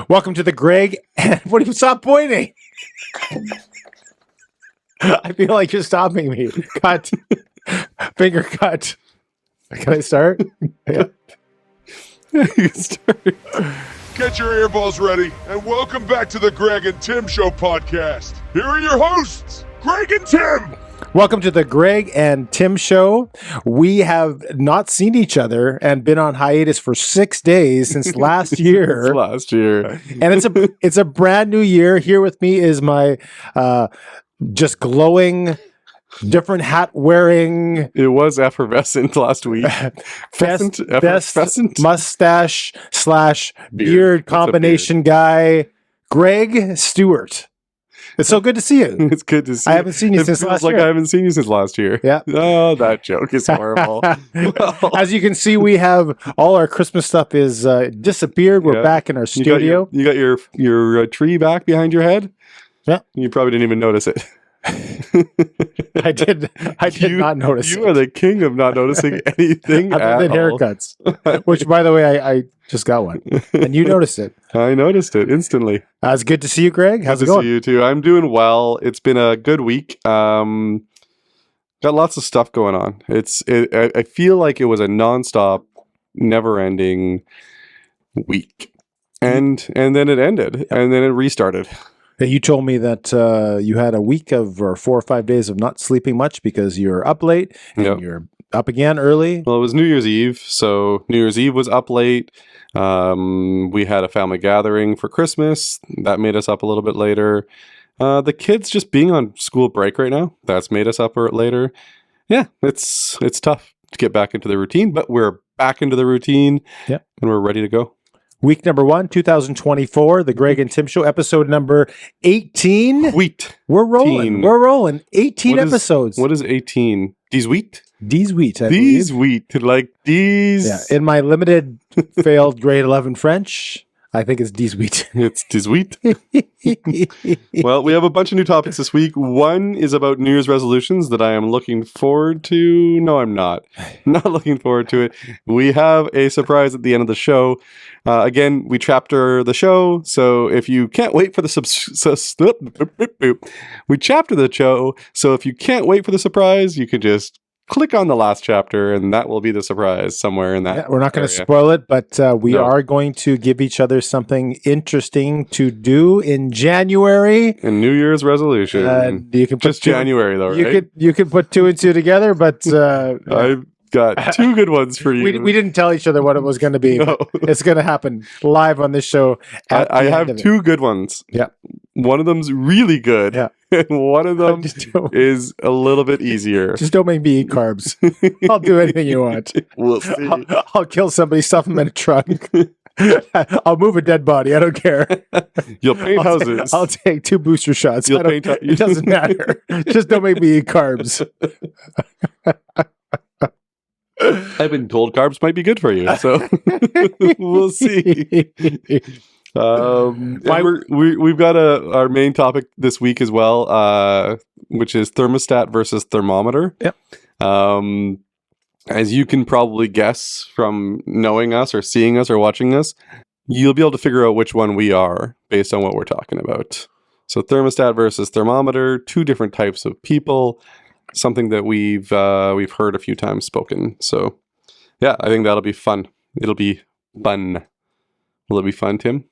Welcome to the Greg. And what do you stop pointing? I feel like you're stopping me. Cut. Finger cut. Can I start? Yeah. You can start. Get your earballs ready and welcome back to the Greg and Tim Show podcast. Here are your hosts, Greg and Tim. Welcome to the Greg and Tim Show. We have not seen each other and been on hiatus for 6 days since last year. Since last year. And it's a brand new year. Here with me is my just glowing, different hat wearing. It was effervescent last week. best mustache / beard combination guy, Greg Stewart. It's so good to see you. It's good to see you. I haven't seen you since last year. I haven't seen you since last year. Yeah. Oh, that joke is horrible. As you can see, we have all our Christmas stuff is disappeared. We're back in our studio. You got your tree back behind your head? Yeah. You probably didn't even notice it. I did not notice. You are the king of not noticing anything other than haircuts. Which, by the way, I just got one, and you noticed it. I noticed it instantly. It's good to see you, Greg. How's it going? Good to see you too. I'm doing well. It's been a good week. Got lots of stuff going on. I feel like it was a nonstop, never-ending week, and then it ended, and then it restarted. You told me that you had a week of or 4 or 5 days of not sleeping much because you're up late and you're up again early. Well, it was New Year's Eve, so New Year's Eve was up late. We had a family gathering for Christmas. That made us up a little bit later. The kids just being on school break right now, that's made us up later. Yeah, it's tough to get back into the routine, but we're back into the routine and we're ready to go. Week number 1, 2024, the Greg and Tim Show, episode number 18. We're rolling. 18 episodes. What is 18? These wheat? These wheat. These wheat. Like these. Yeah. In my limited failed grade 11 French, I think it's these wheat. It's these wheat. Well, we have a bunch of new topics this week. One is about New Year's resolutions that I am looking forward to. No, I'm not. Not looking forward to it. We have a surprise at the end of the show. Again, we chapter the show, so if you can't wait for the we chapter the show, so if you can't wait for the surprise, you can just click on the last chapter, and that will be the surprise somewhere in that. Yeah, we're not going to spoil it, but we are going to give each other something interesting to do in January. And New Year's resolution. You can just January, though, right? You could put 2 and 2 together, but I've got 2 good ones for you. We didn't tell each other what it was going to be. No. It's going to happen live on this show. I have 2 good ones. Yeah. One of them's really good. Yeah. And one of them is a little bit easier. Just don't make me eat carbs. I'll do anything you want. We'll see. I'll kill somebody, stuff them in a trunk. I'll move a dead body. I don't care. You'll paint houses. I'll take 2 booster shots. It doesn't matter. Just don't make me eat carbs. I've been told carbs might be good for you, so we'll see. We've got our main topic this week as well, which is thermostat versus thermometer. Yep. As you can probably guess from knowing us or seeing us or watching us, you'll be able to figure out which one we are based on what we're talking about. So thermostat versus thermometer, 2 different types of people. Something that we've heard a few times spoken. So, yeah, I think that'll be fun. It'll be fun. Will it be fun, Tim?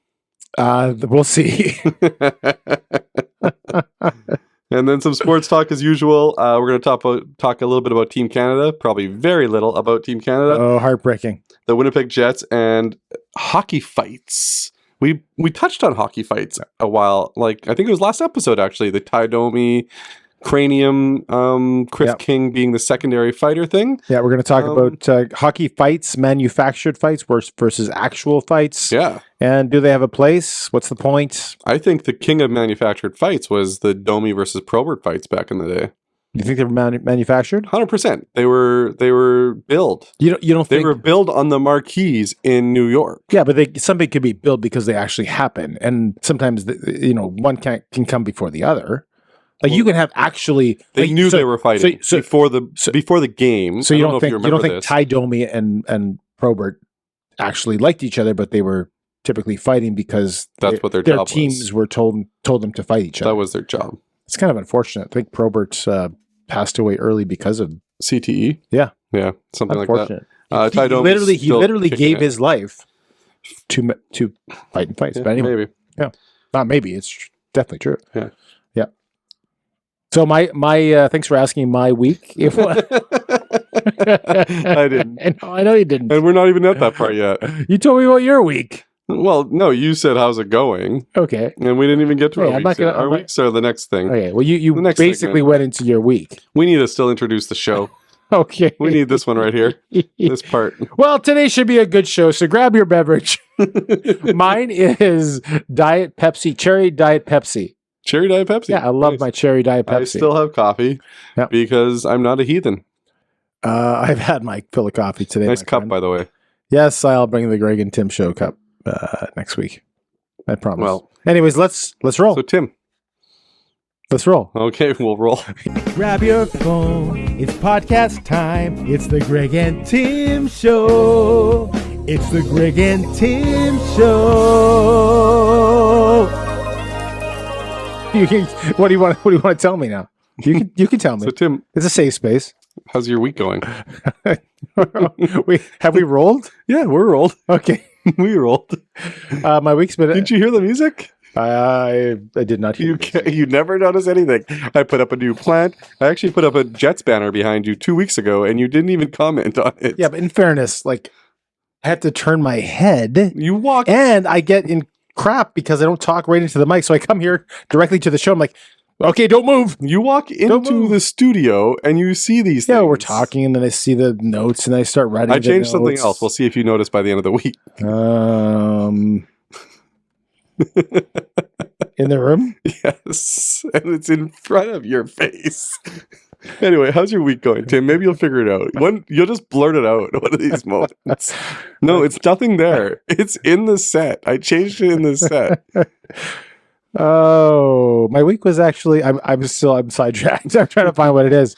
We'll see. And then some sports talk as usual. We're going to talk a little bit about Team Canada. Probably very little about Team Canada. Oh, heartbreaking. The Winnipeg Jets and hockey fights. We touched on hockey fights a while. Like I think it was last episode actually. The Ty Domi Cranium, Chris King being the secondary fighter thing. Yeah, we're going to talk about hockey fights, manufactured fights versus actual fights. Yeah. And do they have a place? What's the point? I think the king of manufactured fights was the Domi versus Probert fights back in the day. You think they were manufactured? 100%. They were billed. You don't think they were billed on the marquees in New York? Yeah, but something could be billed because they actually happen, and sometimes one can come before the other. Like you can have actually. They knew they were fighting before the game. So you don't think Ty Domi and Probert actually liked each other, but they were typically fighting because That's what their their job teams was. were told them to fight each other. That was their job. It's kind of unfortunate. I think Probert passed away early because of CTE? Yeah. Yeah, something like that. unfortunate. Ty Domi He literally gave his life to fight and fights. Yeah, but anyway, maybe. not maybe. It's definitely true. Yeah. Yeah. So my thanks for asking my week. If I didn't. I know you didn't. And we're not even at that part yet. You told me about your week. Well, no, you said, how's it going? Okay. And we didn't even get to Hey, our I'm weeks not yet. gonna- Our I'm not- weeks are the next thing. Okay. Well, you The next basically segment. went into your week. We need to still introduce the show. Okay. We need this one right here. This part. Well, today should be a good show, so grab your beverage. Mine is Diet Pepsi, Cherry Diet Pepsi. Cherry Diet Pepsi. Yeah, I love Nice. my Cherry Diet Pepsi. I still have coffee Yep. because I'm not a heathen. I've had my fill of coffee today. Nice my cup, friend. by the way. Yes, I'll bring the Greg and Tim show cup next week. I promise. Well, anyways, let's roll. so Tim. Let's roll. Okay, we'll roll. Grab your phone. It's podcast time. It's the Greg and Tim show. It's the Greg and Tim show. What do you want to tell me now? You can tell me. So Tim, It's a safe space. how's your week going? Have we rolled? Yeah, we're rolled. Okay. We rolled. My week's been. Did you hear the music? I did not hear. You never notice anything. I put up a new plant. I actually put up a Jets banner behind you 2 weeks ago, and you didn't even comment on it. Yeah, but in fairness, like I have to turn my head, You walk. and I get in crap because I don't talk right into the mic. So I come here directly to the show. I'm like, okay, don't move. You walk Don't into move. the studio, and you see these Yeah, things. we're talking, and then I see the notes, and I start writing. I the changed something notes. else. We'll see if you notice by the end of the week. In the room. Yes, and it's in front of your face. Anyway, how's your week going, Tim? Maybe you'll figure it out. You'll just blurt it out one of these moments. No, it's nothing there. It's in the set. I changed it in the set. Oh, my week was actually. I'm sidetracked. I'm trying to find what it is.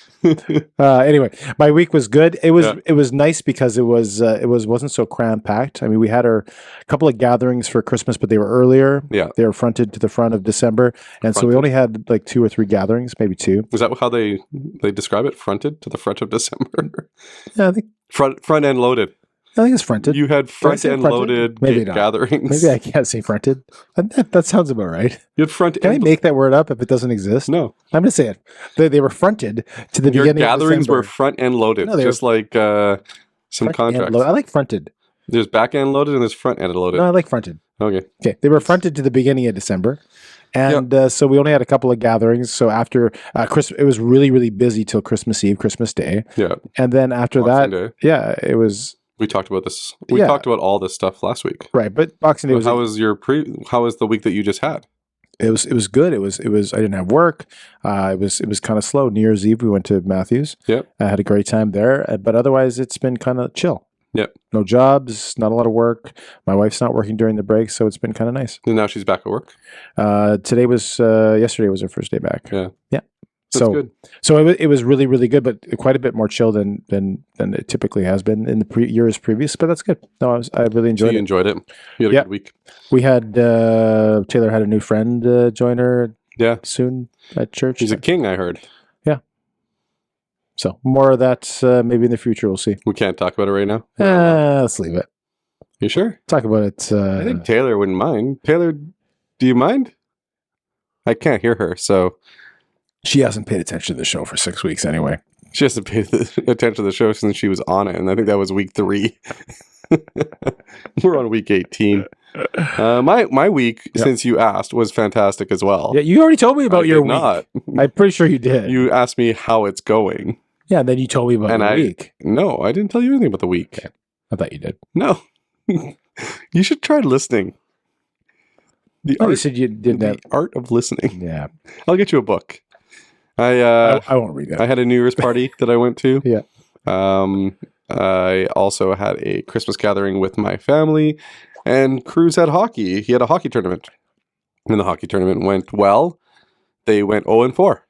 Anyway, my week was good. It was nice because it wasn't so cram packed. I mean, we had our couple of gatherings for Christmas, but they were earlier. Yeah. They were fronted to the front of December, and so we Fronted. only had like 2 or 3 gatherings, maybe 2. Is that how they describe it? Fronted to the front of December. Yeah, Front end loaded. I think it's fronted. You had Did I front say end fronted? loaded Maybe not. gatherings. Maybe I can't say fronted. That sounds about right. You had front Can I end. make that word up if it doesn't exist? No, I'm going to say it. They were fronted to the your beginning gatherings of December. were front end loaded, No, they were just like some Front contracts. end I like fronted. There's back end loaded and there's front end loaded. No, I like fronted. Okay. Okay, they were fronted to the beginning of December, and so we only had a couple of gatherings. So after Christmas, it was really, really busy till Christmas Eve, Christmas Day, Yeah. and then after Boxing that, Day. yeah, it was We talked about this. We Yeah. talked about all this stuff last week. right. But Boxing Day was How was the week that you just had? it was good. It was I didn't have work. It was kind of slow. New Year's Eve we went to Matthews. Yep. I had a great time there, but otherwise it's been kind of chill. Yep. No jobs, not a lot of work. My wife's not working during the break, so it's been kind of nice. And now she's back at work. Yesterday was her first day back. Yeah. Yeah. That's So good. So it was really, really good, but quite a bit more chill than it typically has been in the years previous. But that's good. No, I really So enjoyed you it. enjoyed it. You had a Yeah. good week. We had Taylor had a new friend join her Yeah. soon at church. He's a king, I heard. So more of that maybe in the future. We'll see. We can't talk about it right now. Let's leave it. You sure? Talk about it. I think Taylor wouldn't mind. Taylor, do you mind? I can't hear her, so She hasn't paid attention to the show for 6 weeks anyway. she hasn't paid attention to the show since she was on it, and I think that was week 3. We're on week 18. My week, Yeah. since you asked, was fantastic as well. Yeah, you already told me about I your did week. not. I'm pretty sure you did. You asked me how it's going. Yeah, then you told me about And your I- week. No, I didn't tell you anything about the week. Okay. I thought you did. No. You should try listening. The Oh, you art, said you did the that. art of listening. Yeah. I'll get you a book. I won't read that. I had a New Year's party that I went to. Yeah. I also had a Christmas gathering with my family, and Cruz had hockey. He had a hockey tournament, and the hockey tournament went well. They went 0-4.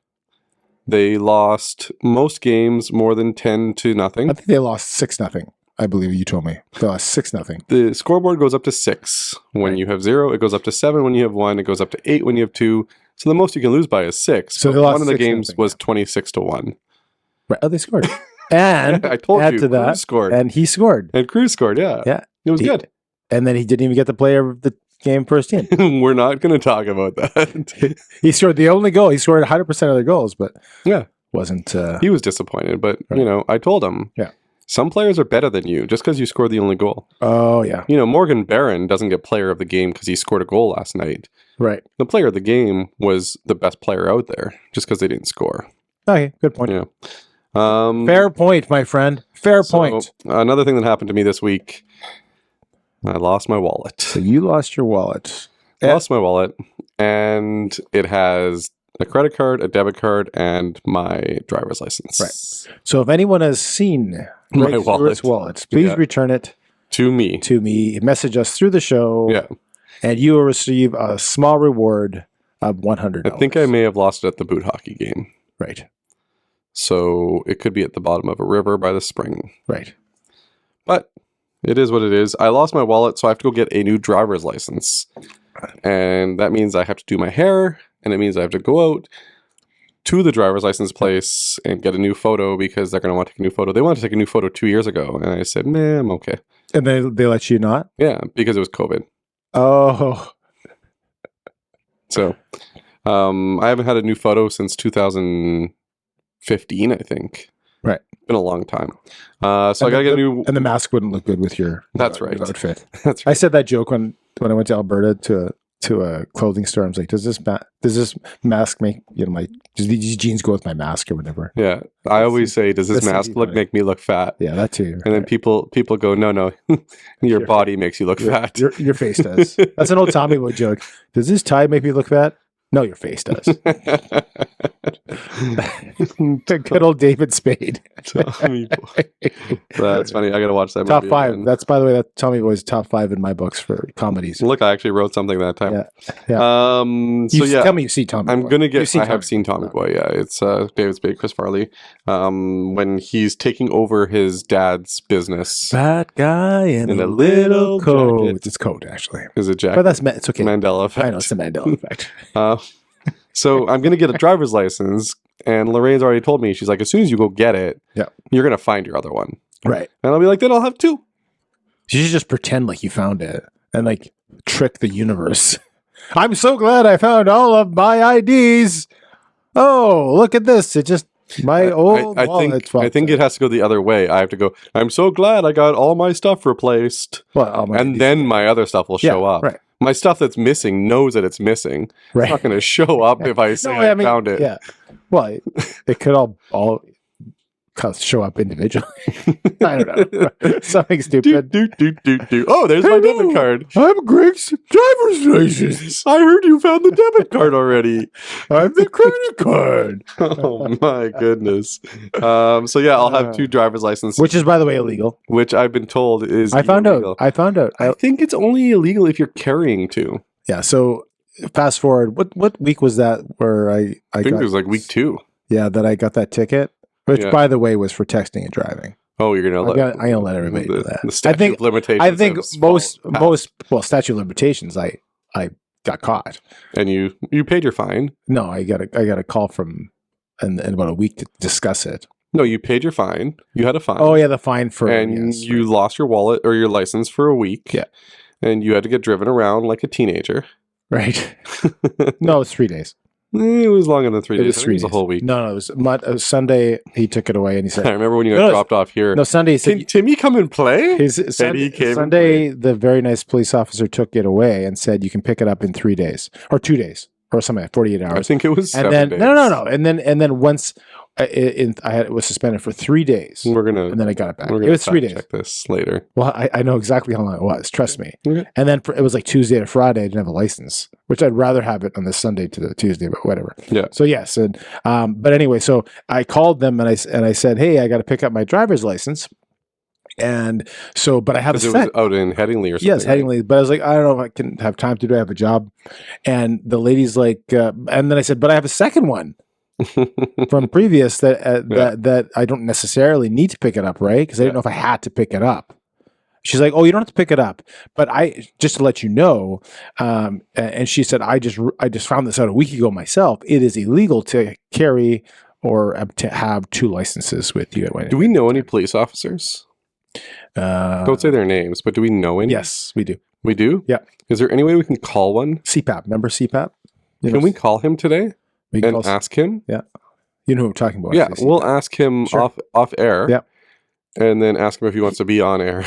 They lost most games more than 10-0. I think they lost 6-0. I believe you told me. They lost 6-0. The scoreboard goes up to 6 when you have 0. It goes up to 7 when you have 1. It goes up to 8 when you have 2. So the most you can lose by is 6. So but they lost one of the 6-0, games was 26-1. Right. Oh, they scored. And I told add you, to that, Cruz scored. and he scored. And Cruz scored, yeah. Yeah. It was good. And then he didn't even get the player of the game first team. We're not going to talk about that. He scored the only goal. He scored 100% of their goals, but Yeah. wasn't. He was disappointed, but, Right. I told him. Yeah. Some players are better than you just because you scored the only goal. Oh, yeah. Morgan Barron doesn't get player of the game because he scored a goal last night. Right. The player of the game was the best player out there just because they didn't score. Okay, good point. Yeah. Fair point, my friend. Fair point. Another thing that happened to me this week, I lost my wallet. So you lost your wallet. Lost my wallet, and it has a credit card, a debit card, and my driver's license. Right. So if anyone has seen My Greg's wallet. wallets, please Yeah. return it To me. to me. Message us through the show. Yeah. And you will receive a small reward of $100. I think I may have lost it at the boot hockey game. Right. So it could be at the bottom of a river by the spring. Right. But it is what it is. I lost my wallet, so I have to go get a new driver's license. And that means I have to do my hair, and it means I have to go out to the driver's license place and get a new photo because they're going to want to take a new photo. They wanted to take a new photo 2 years ago, and I said, "Nah, I'm okay." And they let you not? Yeah, because it was COVID. Oh. So I haven't had a new photo since 2015, I think. Right. Been a long time. So I got to get a new... And the mask wouldn't look good with your That's right. outfit. That's I right. said that joke when I went to Alberta to a clothing store. I was like, does this mask make, does these jeans go with my mask or whatever? Yeah. I always say, does this That's mask funny. make me look fat? Yeah, that too. And then people go, no, your body makes you look fat. Your face does. That's an old Tommy Boy joke. Does this tie make me look fat? No, your face does. Good old David Spade. Tommy Boy. That's funny. I got to watch that Top movie 5. again. That's, by the way, that Tommy Boy's top 5 in my books for comedies. Look, I actually wrote something that time. Yeah. So yeah, Tell me you see Tommy I'm Boy. gonna get. You've seen I have seen Tommy Boy. Yeah, it's David Spade, Chris Farley. When he's taking over his dad's business. Bad guy in In a a little little coat. jacket. It's coat, actually. Is it Jack? But it's okay. Mandela effect. I know, it's the Mandela effect. So I'm gonna get a driver's license, and Lorraine's already told me. She's like, as soon as you go get it, Yeah. you're gonna find your other one, Right. and I'll be like, then I'll have 2. You should just pretend like you found it and trick the universe. I'm so glad I found all of my IDs. Oh, look at this. It just my old wallet. I think it has to go the other way. I have to go, I'm so glad I got all my stuff replaced. Well, all my And IDs. then my other stuff will show up. Right. My stuff that's missing knows that it's missing. Right. It's not going to show up if I say I found it. Yeah. Well, it could all show up individually. I don't know. Something stupid. Oh, there's my debit card. I'm Greg's driver's license. I heard you found the debit card already. I'm the credit card. Oh my goodness. So yeah, I'll have 2 driver's licenses, Which is, by the way, illegal. which I've been told is I found illegal. out. I think it's only illegal if you're carrying 2. Yeah. So fast forward. What week was that where I I think got, it was like week 2. Yeah, that I got that ticket, which Yeah. by the way was for texting and driving. Oh, you're gonna I'm gonna let everybody know that. The statute of limitations. I think have most passed. statute of limitations. I got caught. And you paid your fine. No, I got a call from in about a week to discuss it. No, you paid your fine. You had a fine. Oh yeah, the fine for And yes, you lost your wallet or your license for a week. Yeah. And you had to get driven around like a teenager. right. No, it's 3 days. It was longer than 3 days. It was I think 3 it was a days. whole week. No, it was Sunday. He took it away and he I said, remember when you No, got no, dropped off here. "No, Sunday." He Can said, Timmy come and play? Sunday, came and Sunday the very nice police officer took it away and said, "You can pick it up in 3 days or 2 days or something, 48 I hours." think it was And 7 then days. no, and then once it was suspended for 3 days, We're gonna. and then I got it back. We're It gonna was 3 days. check this later. Well, I know exactly how long it was. Trust me. Okay. And then it was like Tuesday to Friday. I didn't have a license, which I'd rather have it on the Sunday to the Tuesday, but whatever. Yeah. So yes, and but anyway, so I called them and I said, "Hey, I got to pick up my driver's license." And so, but I have a Because it set. was out in Headingley or something. Yes, Headingley. But I was like, I don't know if I can have time to do. I have a job. And the lady's like, and then I said, but I have a second one. from previous that I don't necessarily need to pick it up, right? Because I didn't know if I had to pick it up. She's like, "Oh, you don't have to pick it up, but I just to let you know." And she said, "I just found this out a week ago myself. It is illegal to carry or to have 2 licenses with you at Winnipeg." Do we know any police officers? Don't say their names, but do we know any? Yes, we do. We do? Yeah. Is there any way we can call one? CPAP. Remember CPAP? Can we call him today and ask him? Yeah. You know who I'm talking about. Yeah, we'll ask him off air. Yeah. And then ask him if he wants to be on air.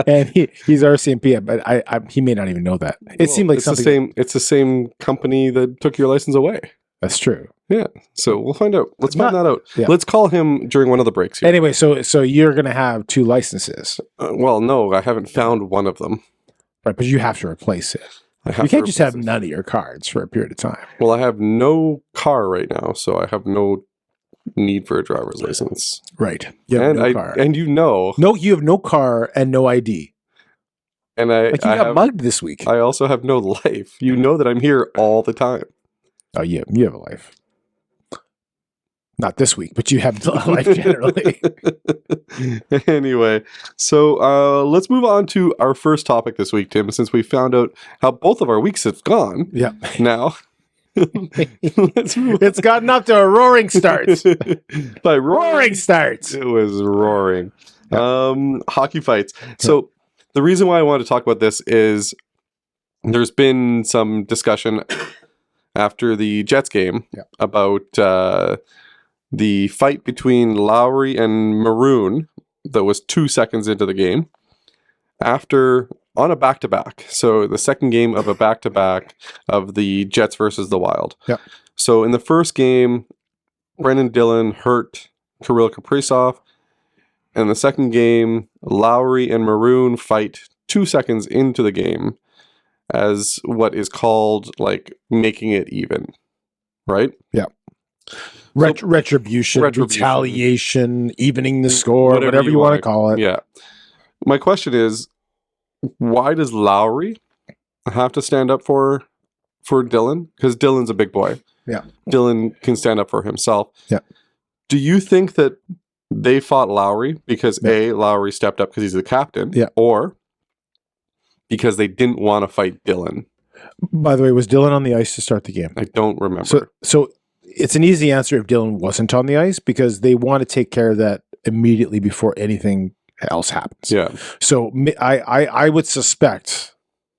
And he's RCMP, but he may not even know that. It seemed like something. It's the same company that took your license away. That's true. Yeah. So we'll find out. Let's find that out. Yeah. Let's call him during one of the breaks here. Anyway, so you're going to have 2 licenses. Well, no, I haven't found one of them. Right, but you have to replace it. You can't just have none of your cards for a period of time. Well, I have no car right now, so I have no need for a driver's license. Right. You have no car. And No, you have no car and no ID. And I got mugged this week. I also have no life. You know that I'm here all the time. Oh, yeah, you have a life. Not this week, but you have a life generally. Anyway, so let's move on to our first topic this week, Tim, since we found out how both of our weeks have gone. Yeah. Now, it's gotten up to a roaring start. By roaring starts. It was roaring. Hockey fights. So the reason why I wanted to talk about this is there's been some discussion after the Jets game about the fight between Lowry and Maroon that was 2 seconds into the game on a back-to-back. So the second game of a back-to-back of the Jets versus the Wild. Yeah. So in the first game, Brendan Dillon hurt Kirill Kaprizov. And the second game, Lowry and Maroon fight 2 seconds into the game as what is called like making it even. Right? Yeah. Retribution, retaliation, evening the score, whatever you want to call it. Yeah. My question is, why does Lowry have to stand up for Dillon? Because Dillon's a big boy. Yeah. Dillon can stand up for himself. Yeah. Do you think that they fought Lowry because A, Lowry stepped up because he's the captain, or because they didn't want to fight Dillon? By the way, was Dillon on the ice to start the game? I don't remember. So it's an easy answer if Dillon wasn't on the ice because they want to take care of that immediately before anything else happens. Yeah. So I would suspect,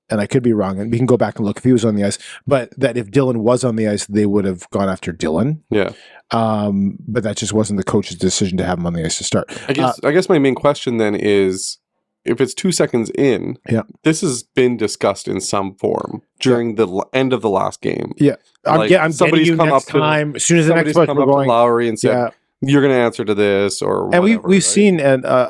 and I could be wrong, and we can go back and look if he was on the ice, but that if Dillon was on the ice, they would have gone after Dillon. Yeah. But that just wasn't the coach's decision to have him on the ice to start. I guess my main question then is, if it's 2 seconds in, this has been discussed in some form during the end of the last game. Yeah. Like I'm getting you next time. As soon as the next puck, we're going. Lowry and said, you're going to answer to this or and whatever, we've seen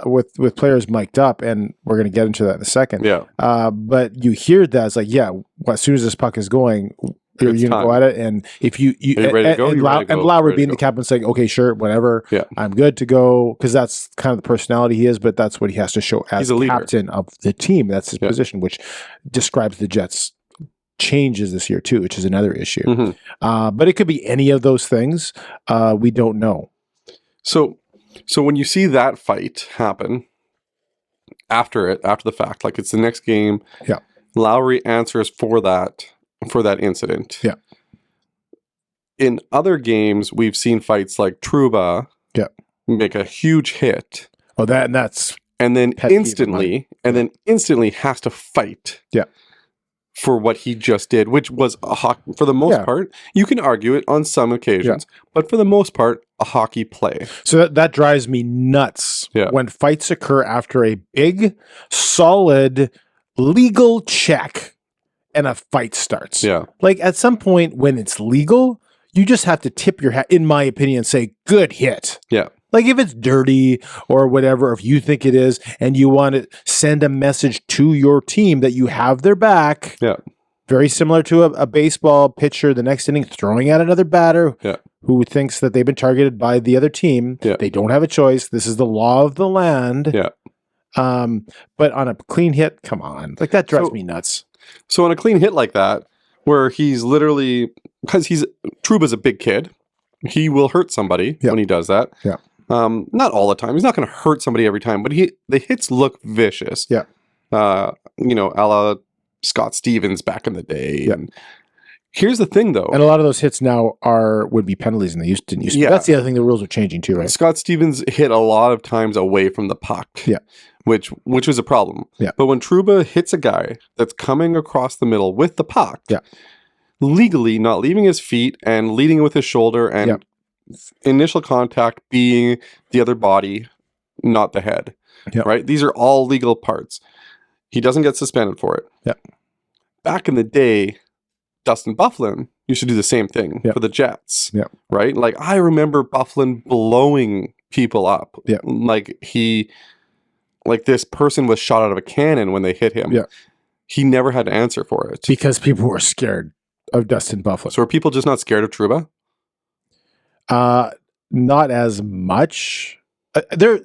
with players mic'd up, and we're going to get into that in a second. Yeah. But you hear that, it's like, as soon as this puck is going, you're going to go at it, and if you ready to go? And Lowry being the captain saying, okay, sure, whatever, I'm good to go, because that's kind of the personality he is, but that's what he has to show as captain of the team. That's his position, which describes the Jets' changes this year too, which is another issue. Mm-hmm. But it could be any of those things. We don't know. So when you see that fight happen after the fact, like it's the next game, Lowry answers for that incident. Yeah. In other games, we've seen fights like Trouba make a huge hit. Oh, that's and then instantly has to fight. Yeah. For what he just did, which was for the most part, you can argue it on some occasions, but for the most part, a hockey play. So that drives me nuts when fights occur after a big, solid, legal check and a fight starts. Yeah. Like at some point when it's legal, you just have to tip your hat, in my opinion, and say, good hit. Yeah. Like if it's dirty or whatever, if you think it is, and you want to send a message to your team that you have their back, very similar to a baseball pitcher the next inning throwing at another batter who thinks that they've been targeted by the other team. They don't have a choice. This is the law of the land. But on a clean hit, come on. Like that drives me nuts. So on a clean hit like that, where he's literally, because Trouba's a big kid, he will hurt somebody when he does that. Yeah. Not all the time. He's not going to hurt somebody every time, but the hits look vicious. Yeah. A la Scott Stevens back in the day. Yeah. And here's the thing, though. And a lot of those hits now would be penalties, and they didn't used to. Yeah. That's the other thing. The rules are changing too, right? Scott Stevens hit a lot of times away from the puck. Yeah. Which was a problem. Yeah. But when Trouba hits a guy that's coming across the middle with the puck, legally not leaving his feet and leading with his shoulder and initial contact being the other body, not the head. Yep. Right? These are all legal parts. He doesn't get suspended for it. Yep. Back in the day, Dustin Byfuglien used to do the same thing for the Jets. Yep. Right? Like, I remember Byfuglien blowing people up. Yep. Like this person was shot out of a cannon when they hit him. Yeah. He never had to answer for it. Because people were scared of Dustin Byfuglien. So are people just not scared of Trouba? Not as much. Justin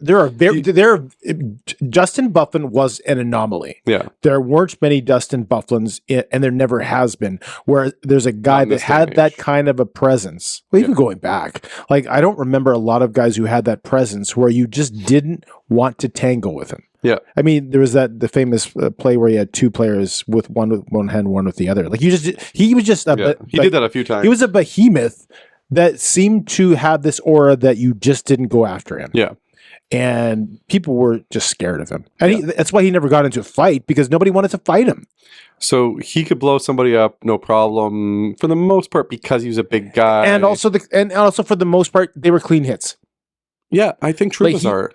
Byfuglien was an anomaly. Yeah. There weren't many Dustin Byfugliens, and there never has been, where there's a guy that had that kind of a presence. Well, even going back, like, I don't remember a lot of guys who had that presence where you just didn't want to tangle with him. Yeah. I mean, there was the famous play where he had two players with one hand, one with the other. Like, he was just he did that a few times. He was a behemoth that seemed to have this aura that you just didn't go after him. Yeah. And people were just scared of him. And that's why he never got into a fight, because nobody wanted to fight him. So he could blow somebody up, no problem, for the most part, because he was a big guy. And also for the most part, they were clean hits. Yeah, I think Trouba's are.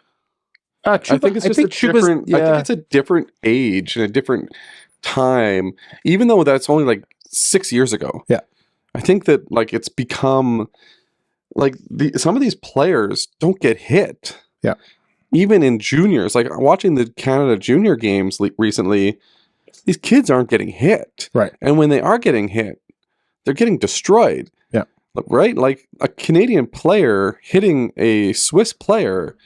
I think it's just a different. I think it's a different age and a different time, even though that's only like 6 years ago. Yeah. I think that, like, it's become like some of these players don't get hit. Yeah. Even in juniors, like watching the Canada junior games recently, these kids aren't getting hit. Right. And when they are getting hit, they're getting destroyed. Yeah. Right? Like a Canadian player hitting a Swiss player,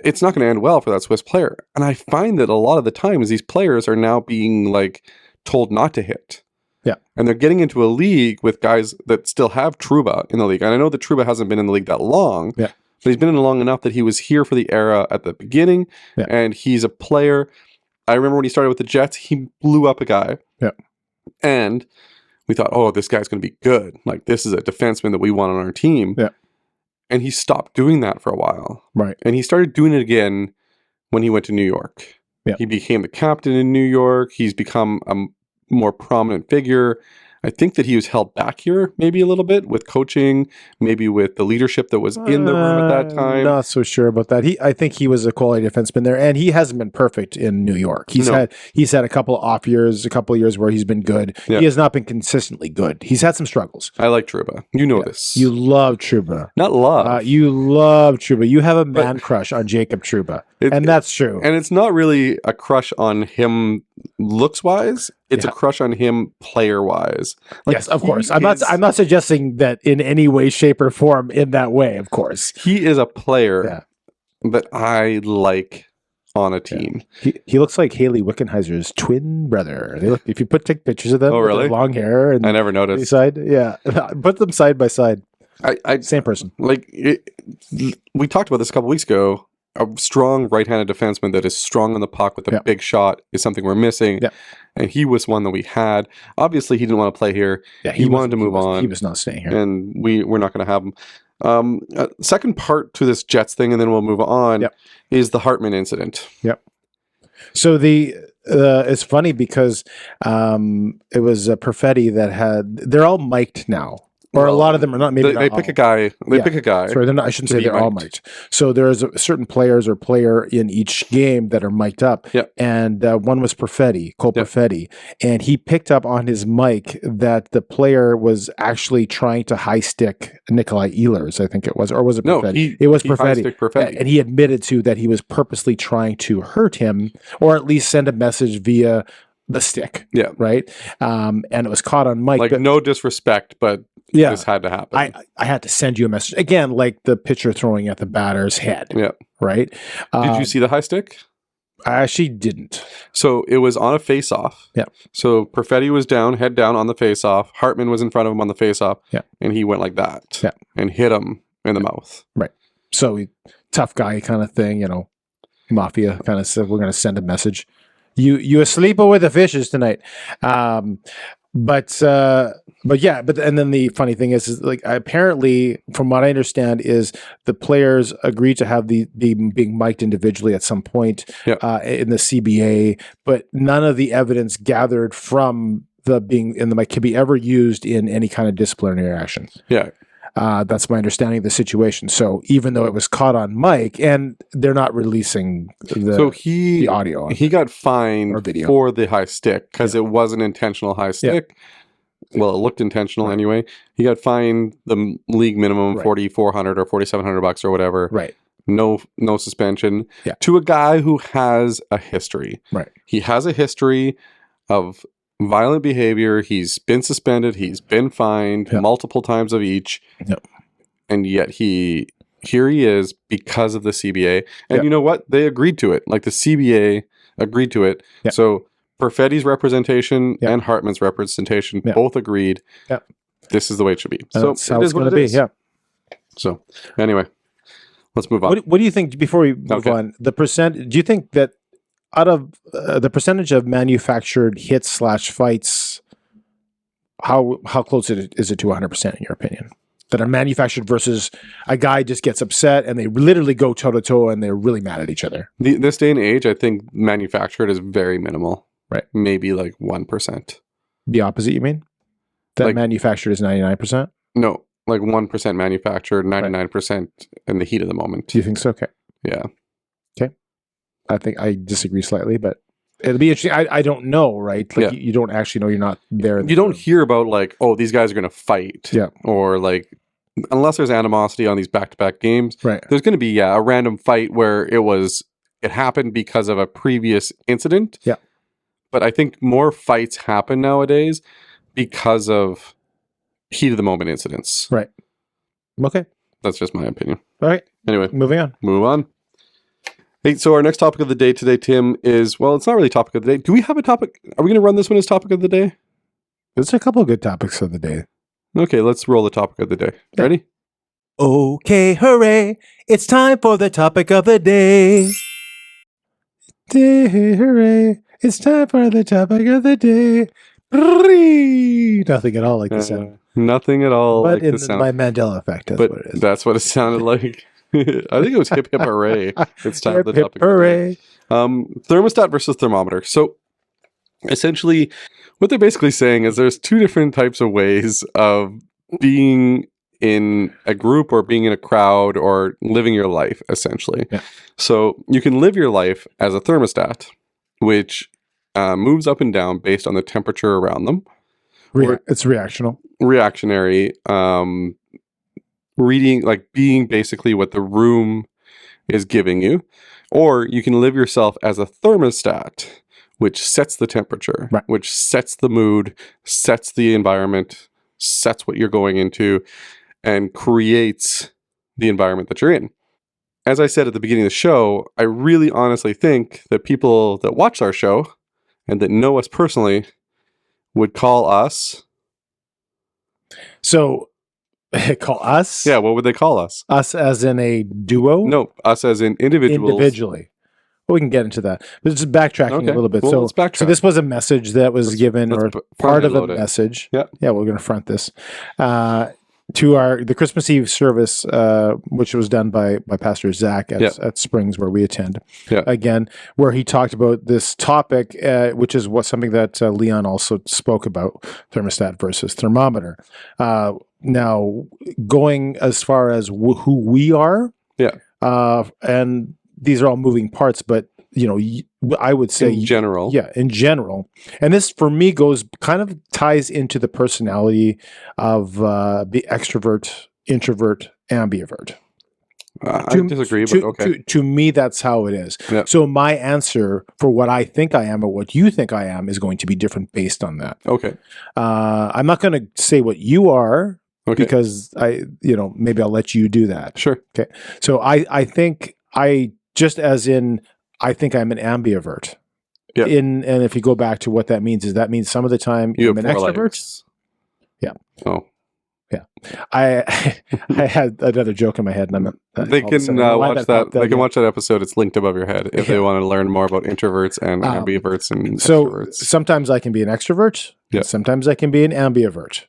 it's not going to end well for that Swiss player. And I find that a lot of the times these players are now being, like, told not to hit. Yeah. And they're getting into a league with guys that still have Trouba in the league. And I know that Trouba hasn't been in the league that long. Yeah. But he's been in it long enough that he was here for the era at the beginning. Yeah. And he's a player. I remember when he started with the Jets, he blew up a guy. Yeah. And we thought, oh, this guy's going to be good. Like, this is a defenseman that we want on our team. Yeah. And he stopped doing that for a while. Right. And he started doing it again when he went to New York. Yeah. He became the captain in New York. He's become a more prominent figure. I think that he was held back here maybe a little bit with coaching, maybe with the leadership that was in the room at that time. Not so sure about that. I think he was a quality defenseman there, and he hasn't been perfect in New York. He's had a couple of off years, a couple of years where he's been good. Yeah. He has not been consistently good. He's had some struggles. I like Trouba. You know this. You love Trouba. Not love. You love Trouba. You have a man crush on Jacob Trouba, and that's true. And it's not really a crush on him looks-wise. It's a crush on him player-wise. Like, yes, of course. I'm not suggesting that in any way, shape, or form in that way, of course. He is a player that I like on a team. Yeah. He looks like Haley Wickenheiser's twin brother. If you take pictures of them, oh, really? With their long hair, and I never noticed. Side, yeah, put them side by side. Same person. Like we talked about this a couple weeks ago. A strong right-handed defenseman that is strong on the puck with a big shot is something we're missing. Yeah. And he was one that we had. Obviously, he didn't want to play here. Yeah, he wanted to move on. He was not staying here. And we're not going to have him. Second part to this Jets thing, and then we'll move on, is the Hartman incident. Yep. So it's funny because it was Perfetti that they're all mic'd now. Or a lot of them are not. Maybe they pick a guy. They pick a guy. Sorry, they're not. I shouldn't say they're all mic'd. So there's certain players or player in each game that are mic'd up. Yeah. And one was Cole Perfetti, and he picked up on his mic that the player was actually trying to high stick Nikolai Ehlers, I think it was, or was it Perfetti? No, it was Perfetti. Perfetti. And he admitted to that he was purposely trying to hurt him, or at least send a message via the stick. Yeah. Right. And it was caught on mic. Like, no disrespect, but this had to happen. I had to send you a message. Again, like the pitcher throwing at the batter's head. Yeah. Right? Did you see the high stick? I actually didn't. So it was on a face-off. Yeah. So Perfetti was down, head down on the face-off. Hartman was in front of him on the face-off. Yeah. And he went like that. Yeah. And hit him in the mouth. Right. So tough guy kind of thing, mafia kind of said, we're going to send a message. You asleep with the fishes tonight. But and then the funny thing is like, apparently from what I understand is the players agreed to have the being mic'd individually at some point in the CBA, but none of the evidence gathered from the being in the mic can be ever used in any kind of disciplinary action. Yeah. That's my understanding of the situation. So even though it was caught on mic, and they're not releasing the audio, he got fined for the high stick because it was an intentional high stick. Yeah. Well, it looked intentional anyway. He got fined the league minimum $4,400 or $4,700 or whatever. Right. No suspension. Yeah. To a guy who has a history. Right. He has a history of violent behavior. He's been suspended. He's been fined multiple times of each. Yep. And yet here he is because of the CBA. And you know what? They agreed to it. Like the CBA agreed to it. Yep. So Perfetti's representation and Hartman's representation both agreed. Yep. This is the way it should be. So that's how it's going to be. Yeah. So anyway, let's move on. What do you think before we move on? Do you think that out of the percentage of manufactured hits / fights, how close is it to 100% in your opinion? That are manufactured versus a guy just gets upset and they literally go toe to toe and they're really mad at each other. This day and age, I think manufactured is very minimal. Right. Maybe like 1%. The opposite, you mean? That like, manufactured is 99%? No, like 1% manufactured, 99% in the heat of the moment. Do you think so? Okay. Yeah. Okay. I think I disagree slightly, but it'll be interesting. I don't know, right? Like you don't actually know, you're not there. You don't hear about like, oh, these guys are going to fight. Yeah. Or like, unless there's animosity on these back-to-back games, right? There's going to be a random fight where it happened because of a previous incident. Yeah. But I think more fights happen nowadays because of heat of the moment incidents. Right. Okay. That's just my opinion. All right. Anyway. Moving on. Move on. Hey, so our next topic of the day today, Tim, is, well, it's not really topic of the day. Do we have a topic? Are we going to run this one as topic of the day? There's a couple of good topics of the day. Okay, let's roll the topic of the day. Ready? Okay, hooray. It's time for the topic of the day. Hooray. It's time for the topic of the day. Nothing at all like the sound. Nothing at all but like the sound. By Mandela effect, that's what it is. That's what it sounded like. I think it was hip hip hooray. It's time for the topic. Hooray. Thermostat versus thermometer. So essentially, what they're basically saying is there's two different types of ways of being in a group or being in a crowd or living your life, essentially. Yeah. So you can live your life as a thermostat, which moves up and down based on the temperature around them. It's reactional. Reactionary. Reading, like being basically what the room is giving you. Or you can live yourself as a thermostat, which sets the temperature, which sets the mood, sets the environment, sets what you're going into, and creates the environment that you're in. As I said at the beginning of the show, I really honestly think that people that watch our show and that know us personally would call us. So, call us? Yeah, what would they call us? Us as in a duo? No, us as in individuals. Individually. Well, we can get into that. But just backtracking a little bit. Well, so this was a message that was given, or part of a message. Yeah. Yeah, we're going to front this. To the Christmas Eve service, which was done by Pastor Zach at Springs, where we attend. Yeah. Again, where he talked about this topic, which is something that Leon also spoke about: thermostat versus thermometer. Now, going as far as who we are, and these are all moving parts, but I would say in general. Yeah, in general. And this for me ties into the personality of the extrovert, introvert, ambivert. I disagree, but okay. To me, that's how it is. Yeah. So my answer for what I think I am or what you think I am is going to be different based on that. Okay. I'm not going to say what you are. Okay. Because maybe I'll let you do that. Sure. Okay. So I think just as in I think I'm an ambivert. Yeah. And if you go back to what that means, is that means some of the time You I'm have an 4 extrovert. legs. Yeah. Oh. Yeah. I had another joke in my head, and They all of a can sudden, I don't know why watch that. popped out, They can yeah. watch that episode. It's linked above your head if they want to learn more about introverts and ambiverts and So extroverts. sometimes I can be an extrovert. Yeah. Sometimes I can be an ambivert.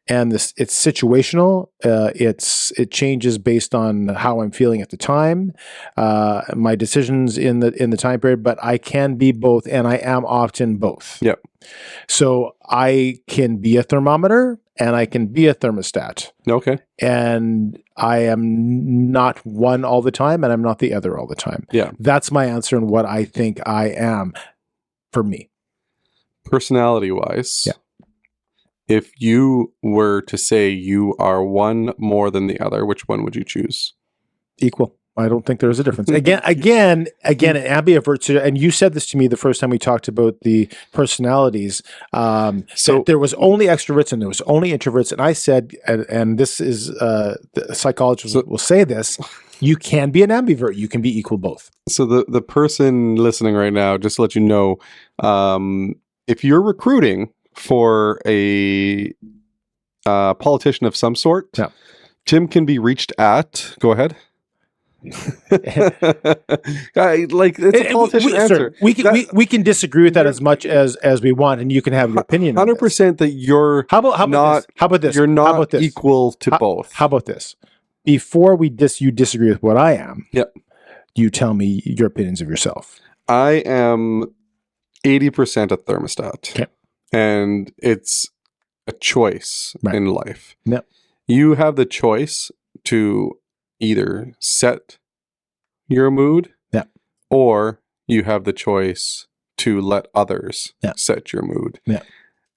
And it's situational. It changes based on how I'm feeling at the time, my decisions in the time period. But I can be both, and I am often both. Yep. So I can be a thermometer, and I can be a thermostat. Okay. And I am not one all the time, and I'm not the other all the time. Yeah. That's my answer and what I think I am for me. Personality-wise, Yeah. If you were to say you are one more than the other, which one would you choose? Equal. I don't think there's a difference. Again, an ambivert. And you said this to me the first time we talked about the personalities. So there was only extroverts and there was only introverts. And I said, and this is the psychologists will say this: you can be an ambivert. You can be equal both. So the person listening right now, just to let you know, if you're recruiting for a politician of some sort, yeah. Tim can be reached at. Go ahead. It's a politician answer. We can disagree with that as much as we want, and you can have your opinion. 100% that you're how about this? You're not equal to both. How about this? Before you disagree with what I am. Yep. You tell me your opinions of yourself. I am 80% a thermostat. Okay. And it's a choice in life. Yep. You have the choice to either set your mood, or you have the choice to let others set your mood. Yeah.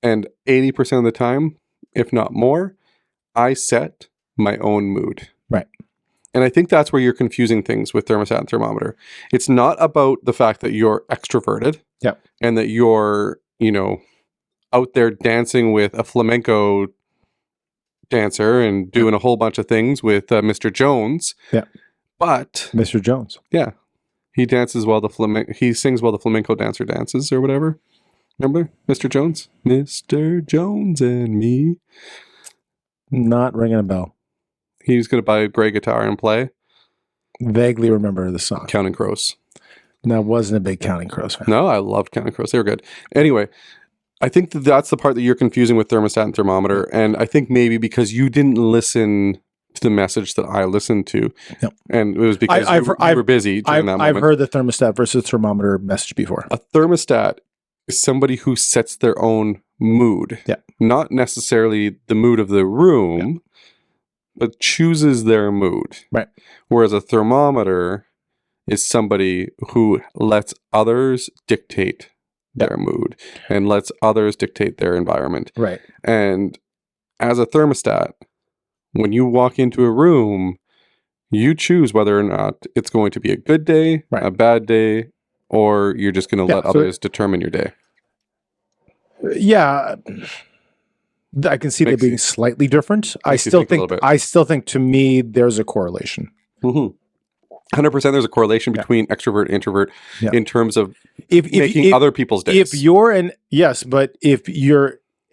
And 80% of the time, if not more, I set my own mood. Right. And I think that's where you're confusing things with thermostat and thermometer. It's not about the fact that you're extroverted and that you're, out there dancing with a flamenco dancer and doing a whole bunch of things with Mr. Jones. Yeah. But Mr. Jones. Yeah. He dances while he sings while the flamenco dancer dances or whatever. Remember Mr. Jones? Mr. Jones and me. Not ringing a bell. He's going to buy a gray guitar and play. Vaguely remember the song. Counting Crows. No, I wasn't a big Counting Crows fan. No, I loved Counting Crows. They were good. Anyway, I think that's the part that you're confusing with thermostat and thermometer. And I think maybe because you didn't listen to the message that I listened to. Yep. And it was because you were busy during that moment. I've heard the thermostat versus thermometer message before. A thermostat is somebody who sets their own mood. Yeah. Not necessarily the mood of the room, but chooses their mood. Right. Whereas a thermometer is somebody who lets others dictate their mood and lets others dictate their environment. Right. And as a thermostat, when you walk into a room, you choose whether or not it's going to be a good day, a bad day, or you're just going to let others determine your day. Yeah. I can see that being slightly different. I still think to me there's a correlation. 100% there's a correlation between extrovert and introvert in terms of making other people's days. If you're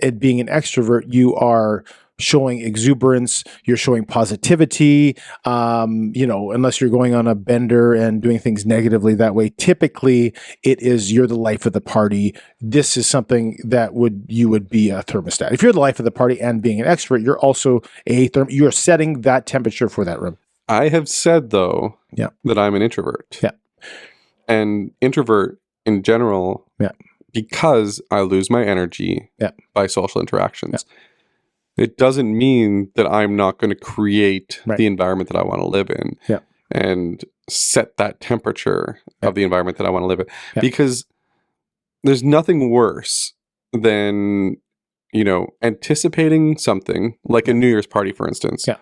at being an extrovert, you are showing exuberance, you're showing positivity, unless you're going on a bender and doing things negatively that way. Typically, you're the life of the party. This is something that you would be a thermostat. If you're the life of the party and being an extrovert, you're also you're setting that temperature for that room. I have said, though, that I'm an introvert. Yeah. And introvert in general, because I lose my energy by social interactions. Yeah. It doesn't mean that I'm not going to create the environment that I want to live in and set that temperature of the environment that I want to live in. Yeah. Because there's nothing worse than, anticipating something like a New Year's party, for instance. Yeah.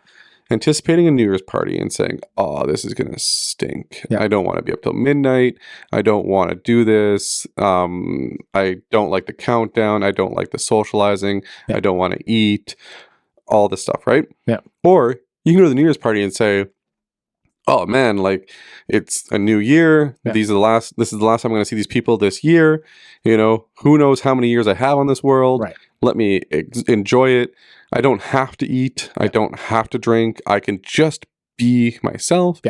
Anticipating a New Year's party and saying, oh, this is going to stink. Yeah. I don't want to be up till midnight. I don't want to do this. I don't like the countdown. I don't like the socializing. Yeah. I don't want to eat. All this stuff, right? Yeah. Or you can go to the New Year's party and say, oh man, like it's a new year. Yeah. This is the last time I'm going to see these people this year. You know, who knows how many years I have on this world. Right. Let me enjoy it. I don't have to eat. I don't have to drink. I can just be myself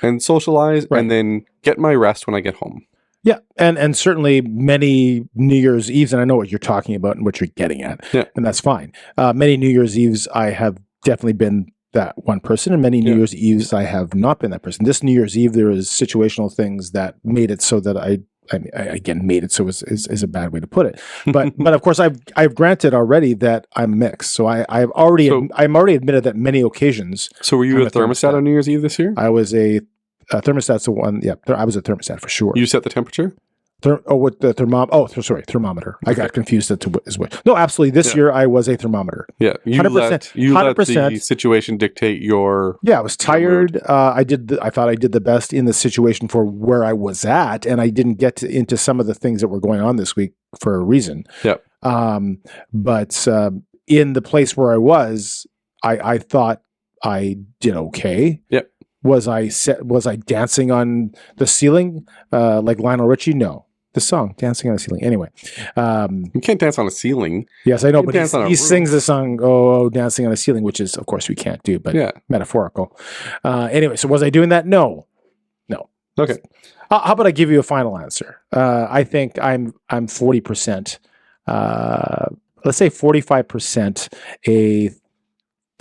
and socialize and then get my rest when I get home. Yeah, and certainly many New Year's Eves, and I know what you're talking about and what you're getting at, and that's fine. Many New Year's Eves, I have definitely been that one person, and many New Year's Eves, I have not been that person. This New Year's Eve, there is situational things that made it so that I again made it so is a bad way to put it, but of course I've granted already that I'm mixed, so I'm already admitted that many occasions. So were you a thermostat on New Year's Eve this year? I was a thermostat's the one. Yeah, I was a thermostat for sure. You set the temperature? With the thermometer. I got confused as well. No, absolutely. This year I was a thermometer. Yeah, you 100%. Let the situation dictate your. Yeah, I was tired. I thought I did the best in the situation for where I was at, and I didn't get into some of the things that were going on this week for a reason. Yeah. But in the place where I was, I thought I did okay. Yep. Was I dancing on the ceiling like Lionel Richie? No. The song "Dancing on a Ceiling." Anyway, you can't dance on a ceiling. Yes, I know, but he sings the song "Oh, Dancing on a Ceiling," which is, of course, we can't do, but metaphorical. Anyway, so was I doing that? No. Okay. How about I give you a final answer? I think I'm 40%. Let's say 45%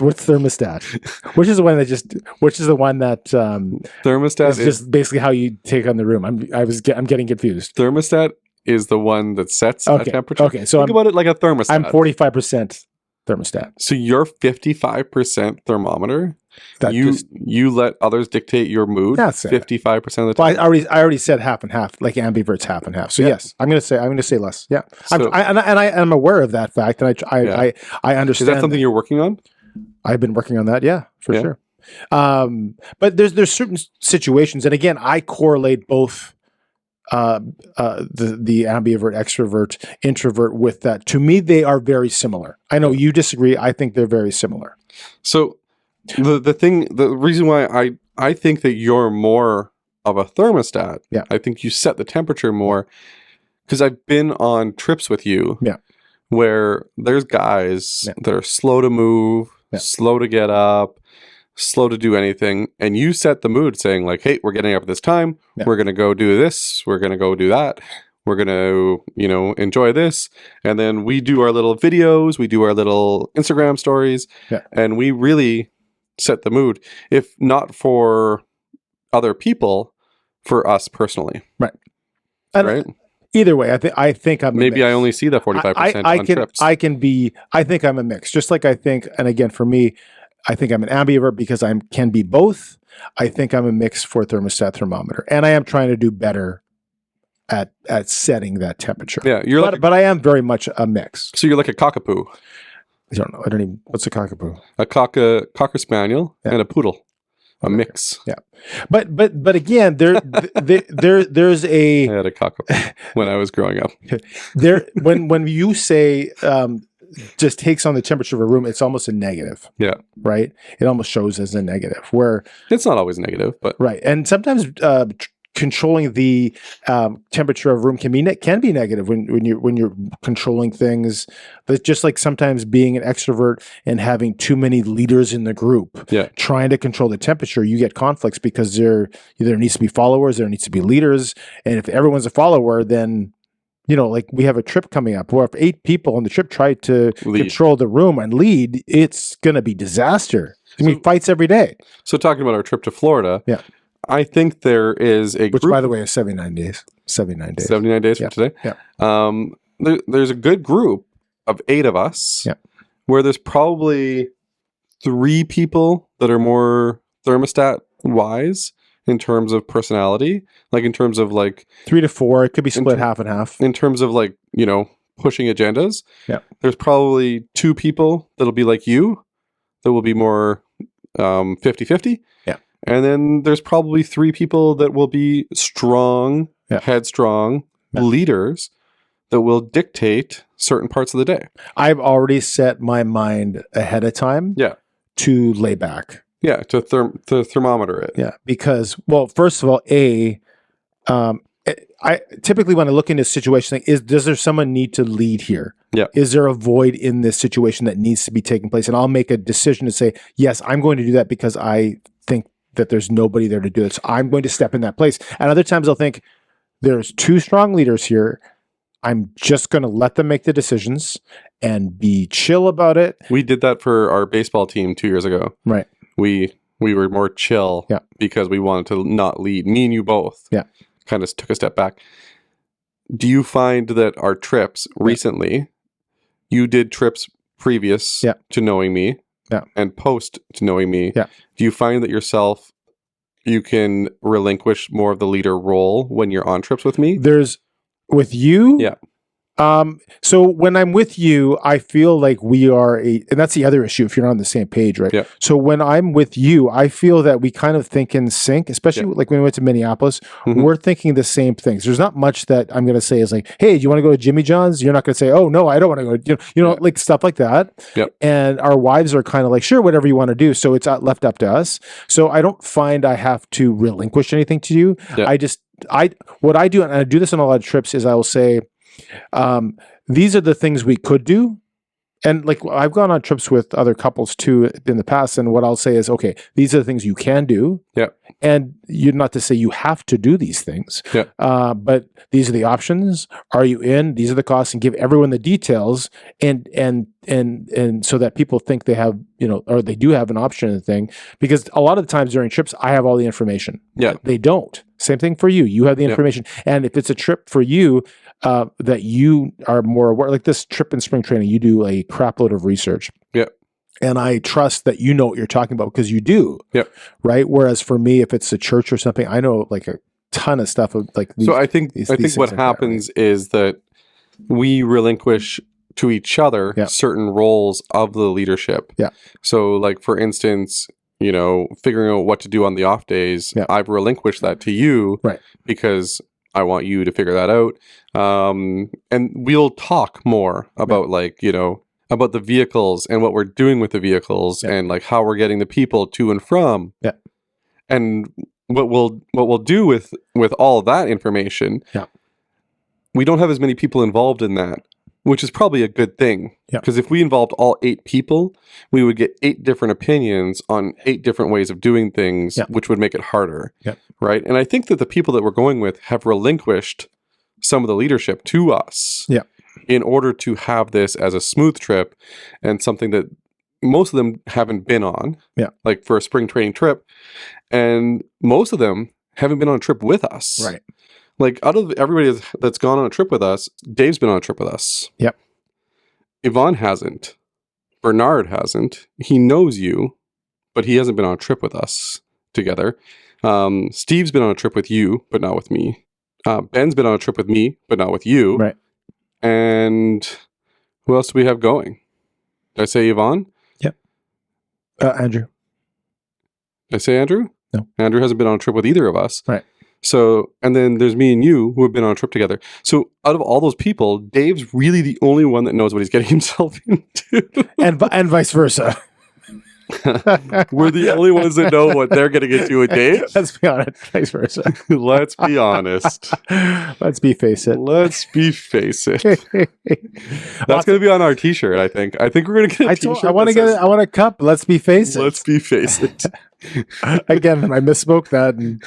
with thermostat, which is the one that thermostat is just basically how you take on the room. I'm getting confused. Thermostat is the one that sets a temperature. Okay, so think about it like a thermostat. I'm 45% thermostat. So you're 55% thermometer. You let others dictate your mood. That's 55% of the time. Well, I already said half and half, like ambivert's half and half. So yes, I'm going to say less. Yeah, so, I'm aware of that fact, and I understand. Is that something you're working on? I've been working on that, for sure. But there's certain situations, and again, I correlate both the ambivert, extrovert, introvert with that. To me, they are very similar. I know you disagree. I think they're very similar. So the reason why I think that you're more of a thermostat, I think you set the temperature more, because I've been on trips with you where there's guys that are slow to move, slow to get up, slow to do anything, and you set the mood saying like, hey, we're getting up at this time, we're going to go do this, we're going to go do that, we're going to, enjoy this, and then we do our little videos, we do our little Instagram stories, and we really set the mood, if not for other people, for us personally. Right. Right? Either way, I think I'm maybe I only see that 45% on trips. I think I'm a mix. Just like I think, and again, for me, I think I'm an ambivert because I can be both. I think I'm a mix for thermostat thermometer, and I am trying to do better at setting that temperature. Yeah, but I am very much a mix. So you're like a cockapoo. I don't know. I don't even. What's a cockapoo? A cocker spaniel and a poodle. A mix. Yeah. But again, there's a. I had a cockapoo when I was growing up. When you say just takes on the temperature of a room, it's almost a negative. Yeah. Right. It almost shows as a negative, where it's not always negative, but right. And sometimes controlling the temperature of room can be negative when you're controlling things. But just like sometimes being an extrovert and having too many leaders in the group, trying to control the temperature, you get conflicts because there needs to be followers, there needs to be leaders, and if everyone's a follower, then like we have a trip coming up where if 8 people on the trip try to control the room and lead, it's going to be disaster. I mean, fights every day. So talking about our trip to Florida, I think there is a group, which, by the way, is 79 days. 79 days. 79 days from today. Yeah. There's a good group of 8 of us where there's probably 3 people that are more thermostat wise in terms of personality, like in terms of like 3 to 4. It could be split half and half. In terms of like, pushing agendas. Yeah. There's probably 2 people that'll be like you that will be more 50-50. Yeah. And then there's probably 3 people that will be strong, headstrong leaders that will dictate certain parts of the day. I've already set my mind ahead of time to lay back. Yeah, to thermometer it. Yeah, because, well, first of all, I typically when I look into a situation, does there someone need to lead here? Yeah. Is there a void in this situation that needs to be taking place? And I'll make a decision to say, yes, I'm going to do that because I think that there's nobody there to do it. So I'm going to step in that place. And other times I'll think there's two strong leaders here. I'm just going to let them make the decisions and be chill about it. We did that for our baseball team 2 years ago. Right. We were more chill because we wanted to not lead. Me and you both. Yeah. Kind of took a step back. Do you find that our trips recently, you did trips previous to knowing me and post to knowing me. Yeah. Do you find that yourself, you can relinquish more of the leader role when you're on trips with me? There's with you. Yeah. So when I'm with you, I feel like we are and that's the other issue if you're not on the same page, right? Yeah. So when I'm with you, I feel that we kind of think in sync, especially like when we went to Minneapolis, we're thinking the same things. There's not much that I'm going to say is like, hey, do you want to go to Jimmy John's? You're not going to say, oh, no, I don't want to go. You know, like stuff like that. Yep. And our wives are kind of like, sure, whatever you want to do. So it's left up to us. So I don't find I have to relinquish anything to you. Yeah. What I do, and I do this on a lot of trips, is I will say, these are the things we could do. And like I've gone on trips with other couples too in the past, and what I'll say is, okay, these are the things you can do. Yeah. And you're not to say you have to do these things. Yeah. But these are the options. Are you in? These are the costs, and give everyone the details and so that people think they have, or they do have an option in the thing. Because a lot of the times during trips, I have all the information. Yeah. They don't. Same thing for you. You have the information. And if it's a trip for you, that you are more aware, like this trip in spring training, you do a crap load of research. Yeah. And I trust that you know what you're talking about because you do. Yep. Right. Whereas for me, if it's a church or something, I know like a ton of stuff of like these, so I think what happens is that we relinquish to each other certain roles of the leadership. Yeah. So like for instance, figuring out what to do on the off days, I've relinquished that to you, right? Because I want you to figure that out. And we'll talk more about about the vehicles and what we're doing with the vehicles and like how we're getting the people to and from. Yeah. And what we'll do with all of that information. Yeah. We don't have as many people involved in that, which is probably a good thing. Yeah. Because if we involved all 8 people, we would get 8 different opinions on 8 different ways of doing things, which would make it harder. Yeah. Right. And I think that the people that we're going with have relinquished some of the leadership to us. Yeah. In order to have this as a smooth trip and something that most of them haven't been on. Yeah. Like for a spring training trip. And most of them haven't been on a trip with us. Right. Like out of everybody that's gone on a trip with us, Dave's been on a trip with us. Yep. Yvonne hasn't. Bernard hasn't. He knows you, but he hasn't been on a trip with us together. Steve's been on a trip with you, but not with me. Ben's been on a trip with me, but not with you. Right. And who else do we have going? Did I say Yvonne? Yep. Andrew. Did I say Andrew? No. Andrew hasn't been on a trip with either of us. Right. So, and then there's me and you who have been on a trip together. So out of all those people, Dave's really the only one that knows what he's getting himself into. and vice versa. We're the only ones that know what they're getting into with Dave. Let's be honest. Vice versa. Let's be honest. Let's face it. Let's face it. That's going to be on our T-shirt. I think we're going to get a T-shirt. I want a cup. Let's face it. Let's face it. Again, I misspoke that. And,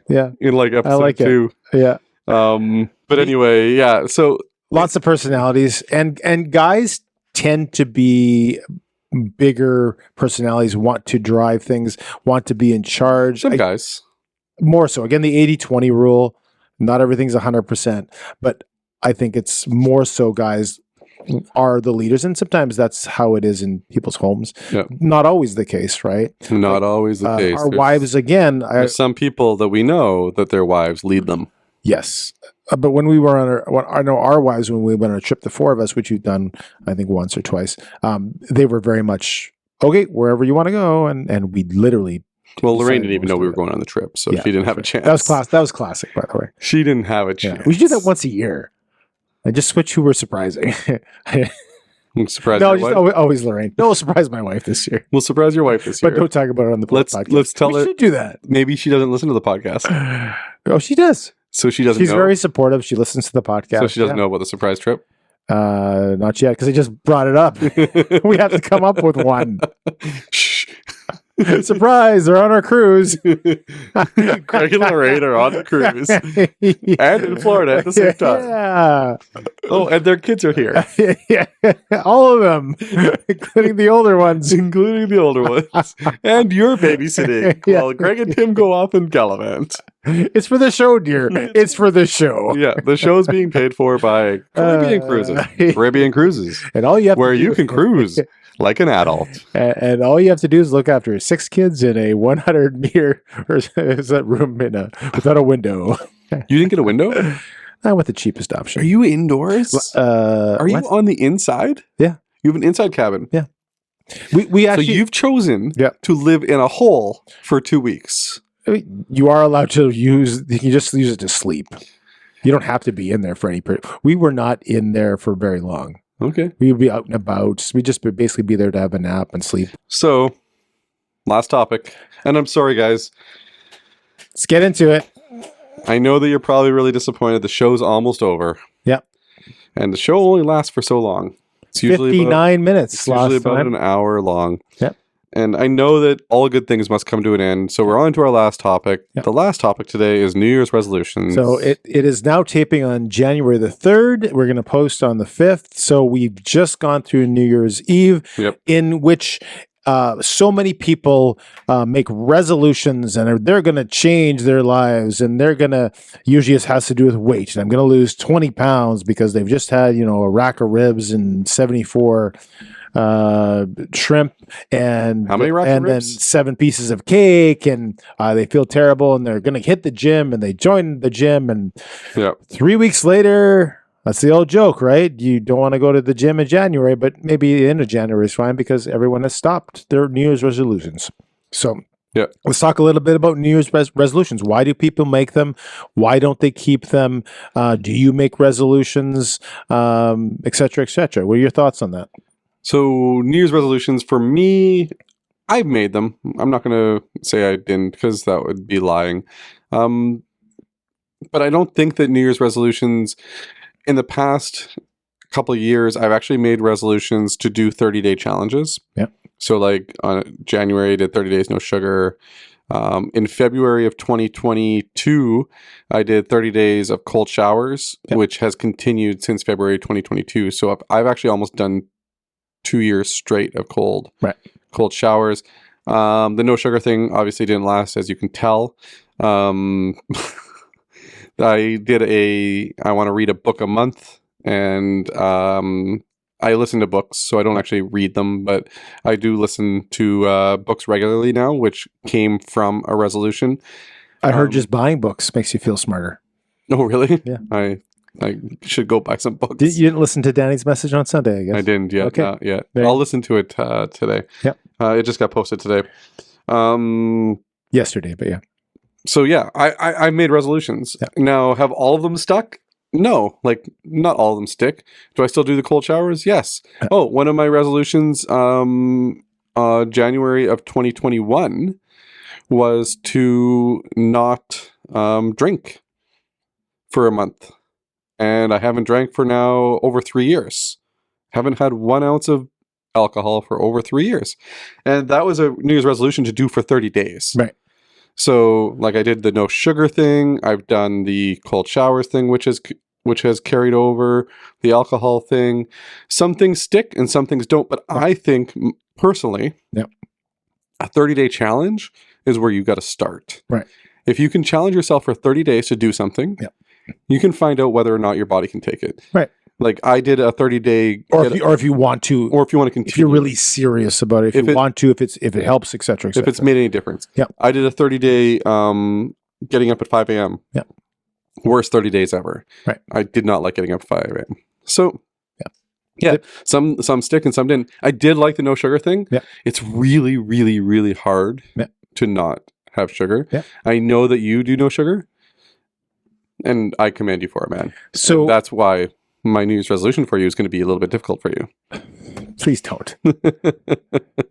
yeah. In like episode 2. Yeah. But anyway, yeah. So lots of personalities, and guys tend to be bigger personalities, want to drive things, want to be in charge. Some guys. More so. Again, the 80-20 rule, not everything's 100%, but I think it's more so guys are the leaders, and sometimes that's how it is in people's homes. Yep. Not always the case, right? Not always the case. Our wives, again... There's some people that we know that their wives lead them. Yes. But when we were our wives, when we went on a trip, the 4 of us, which we've done, I think once or twice, they were very much, okay, wherever you want to go. And we literally... Well, Lorraine didn't even know we were going on the trip, so she didn't have a chance. That was classic, by the way. She didn't have a chance. Yeah. We should do that once a year. I just switch who we're surprising. Surprise No, your just wife. always Lorraine. No, we'll surprise my wife this year. We'll surprise your wife this year. But don't talk about it on the podcast. Let's tell we her. should do that. Maybe she doesn't listen to the podcast, Oh, she does. so she doesn't. She's know. very supportive. She listens to the podcast. So she doesn't know about the surprise trip. Not yet, because I just brought it up. We have to come up with one. Shh. Surprise! They're on our cruise. Craig and Lorraine are on the cruise and in Florida at the same time. Yeah. Oh, and their kids are here, Yeah. All of them, including the older ones. including the older ones. And you're babysitting Yeah. while Greg and Tim go off and gallivant. It's for the show, dear. It's for the show. Yeah, the show's being paid for by Caribbean Cruises. Caribbean Cruises, And all you have where to do, you can cruise like an adult. and all you have to do is look after 6 kids in a 100-meter or is that room without a window. You didn't get a window? I went the cheapest option. Are you indoors? Are you on the inside? Yeah. You have an inside cabin. Yeah. We actually. So you've chosen Yeah. to live in a hole for 2 weeks. You are allowed to use. You can just use it to sleep. You don't have to be in there for any period. We were not in there for very long. Okay. We would be out and about. We'd just basically be there to have a nap and sleep. So, last topic. And I'm sorry, guys. Let's get into it. I know that you're probably really disappointed. The show's almost over. Yep. And the show only lasts for so long. It's usually 59 minutes. It's usually last about time. an hour long. Yep. And I know that all good things must come to an end. So we're on to our last topic. Yep. The last topic today is New Year's resolutions. So it is now taping on January the 3rd. We're going to post on the 5th. So we've just gone through New Year's Eve, Yep. in which so many people make resolutions and they're going to change their lives, and they're going to, usually it has to do with weight. And I'm going to lose 20 pounds because they've just had, a rack of ribs and 74 shrimp and How many racks of and then ribs? 7 pieces of cake, and they feel terrible, and they're going to hit the gym, and they join the gym, and Yep. 3 weeks later, that's the old joke, right? You don't want to go to the gym in January, but maybe the end of January is fine because everyone has stopped their New Year's resolutions. So Yeah. let's talk a little bit about New Year's resolutions. Why do people make them? Why don't they keep them? Do you make resolutions, et cetera, et cetera? What are your thoughts on that? So New Year's resolutions for me, I've made them. I'm not going to say I didn't because that would be lying. But I don't think that New Year's resolutions in the past couple of years, I've actually made resolutions to do 30-day challenges. Yeah. So like on January, I did 30 days no sugar. In February of 2022, I did 30 days of cold showers, Yeah. which has continued since February 2022. So I've actually almost done 2 years straight of cold showers. The no sugar thing obviously didn't last, as you can tell. I did I want to read a book a month, and I listen to books, so I don't actually read them, but I do listen to books regularly now, which came from a resolution. I heard just buying books makes you feel smarter. Oh, really? Yeah. I should go buy some books. You didn't listen to Danny's message on Sunday, I guess. I didn't yet. Okay. Not yet. There- I'll listen to it today. Yep. It just got posted today. Yesterday, but yeah. So yeah, I made resolutions. Yeah. Now, have all of them stuck? No, like not all of them stick. Do I still do the cold showers? Yes. Oh, one of my resolutions, January of 2021, was to not drink for a month, and I haven't drank for now over 3 years. Haven't had 1 ounce of alcohol for over 3 years, and that was a New Year's resolution to do for 30 days. Right. So, like, I did the no sugar thing. I've done the cold showers thing, which has carried over. The alcohol thing. Some things stick and some things don't. But I think personally, Yep. a 30-day challenge is where you got to start. Right. If you can challenge yourself for 30 days to do something, Yep. you can find out whether or not your body can take it. Right. Like I did a 30-day, Or if you want to, or if you want to continue, if you're really serious about it, if you want to, if it helps, et cetera, et if cetera. it's made any difference. Yeah. I did a 30-day getting up at 5 a.m. Yeah. Worst 30 days ever. Right. I did not like getting up at 5 a.m. So yeah, Yep. some stick and some didn't. I did like the no sugar thing. Yeah. It's really, really, really hard to not have sugar. Yeah. I know that you do no sugar, and I commend you for it, man. So And that's why my New Year's resolution for you is going to be a little bit difficult for you. Please don't.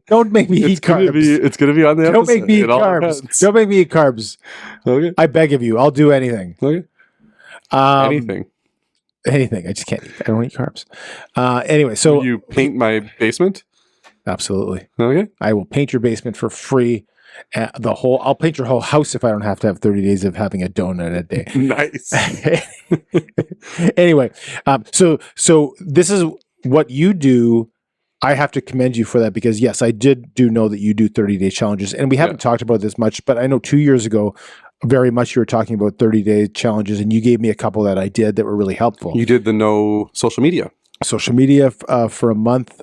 Don't make me eat carbs. It's going to be on the episode. Don't make me eat carbs. Don't make me eat carbs. Okay. I beg of you. I'll do anything. Okay. Anything. Anything. I just can't eat. I don't eat carbs. Anyway, so will you paint my basement? Absolutely. Okay. I will paint your basement for free. I'll paint your whole house if I don't have to have 30 days of having a donut a day. Nice. Anyway, so this is what you do. I have to commend you for that because yes, I do know that you do 30-day challenges, and we haven't talked about this much, but I know 2 years ago, very much you were talking about 30-day challenges, and you gave me a couple that I did that were really helpful. You did the no social media for a month.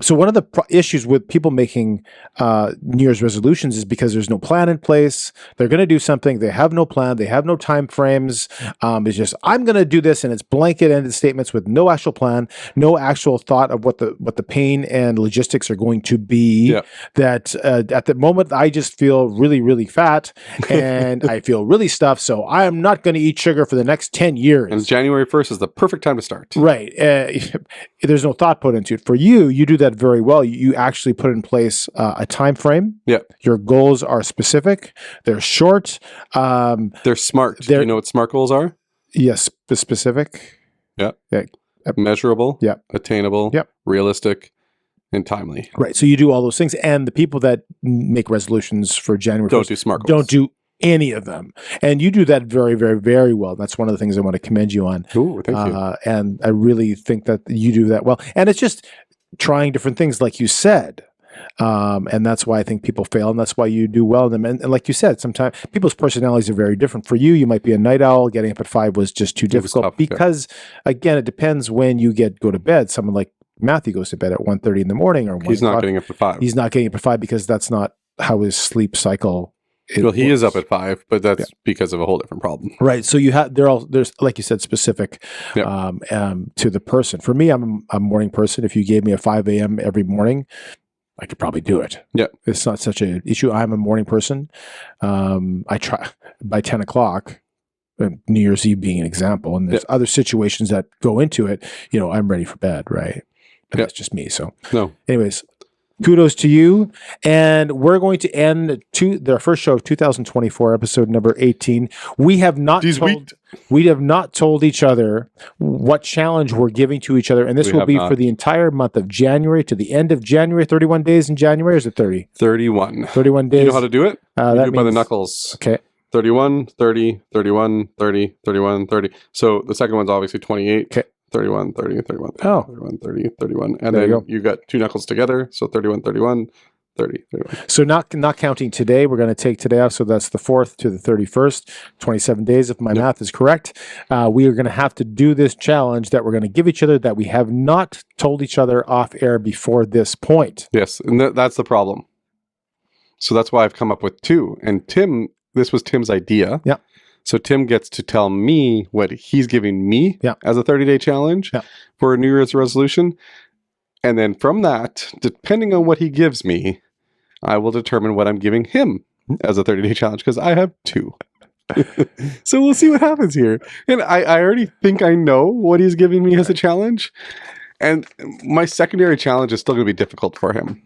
So one of the issues with people making New Year's resolutions is because there's no plan in place. They're going to do something. They have no plan. They have no time frames. It's just, I'm going to do this, and it's blanket-ended statements with no actual plan, no actual thought of what the pain and logistics are going to be. Yeah. That at the moment, I just feel really, really fat, and I feel really stuffed, so I am not going to eat sugar for the next 10 years. And January 1st is the perfect time to start. Right. There's no thought put into it. For you do that very well. You actually put in place a time frame. Yeah. Your goals are specific. They're short. They're smart. Do you know what SMART goals are? Yes, specific. Yeah. Measurable. Yeah. Attainable. Yeah. Realistic. And timely. Right. So you do all those things. And the people that make resolutions for January don't do SMART goals. Don't do any of them. And you do that very, very, very well. That's one of the things I want to commend you on. Ooh, thank you. And I really think that you do that well. And it's just trying different things, like you said. And that's why I think people fail, and that's why you do well in them. And like you said, sometimes people's personalities are very different. For you might be a night owl. Getting up at 5 was just too difficult tough, because, again, it depends when you go to bed. Someone like Matthew goes to bed at 1:30 in the morning, or he's not getting up at 5. He's not getting up at 5 because that's not how his sleep cycle. Well, he is up at 5, but that's because of a whole different problem. Right. So there's, like you said, specific to the person. For me, I'm a morning person. If you gave me a 5 a.m. every morning, I could probably do it. Yeah. It's not such an issue. I'm a morning person. I try by 10 o'clock, New Year's Eve being an example, and there's other situations that go into it. I'm ready for bed, right? But that's just me. So anyways, kudos to you. And we're going to end their first show of 2024, episode number 18. We have not told each other what challenge we're giving to each other. And this will be for the entire month of January to the end of January. 31 days in January, or is it 30? 31. 31 days. You know how to do it? That do it by the knuckles. Okay. 31, 30, 31, 30, 31, 30. So the second one's obviously 28. Okay. 31, 30, 31, 30, 31, 30, 31. And then you got two knuckles together. So 31, 31, 30, 31. So not counting today. We're going to take today off. So that's the 4th to the 31st, 27 days, if my math is correct. We are going to have to do this challenge that we're going to give each other that we have not told each other off air before this point. Yes. And that's the problem. So that's why I've come up with 2. And this was Tim's idea. Yeah. So Tim gets to tell me what he's giving me as a 30-day challenge for a New Year's resolution. And then from that, depending on what he gives me, I will determine what I'm giving him as a 30-day challenge, because I have 2. So we'll see what happens here. And I already think I know what he's giving me as a challenge. And my secondary challenge is still going to be difficult for him.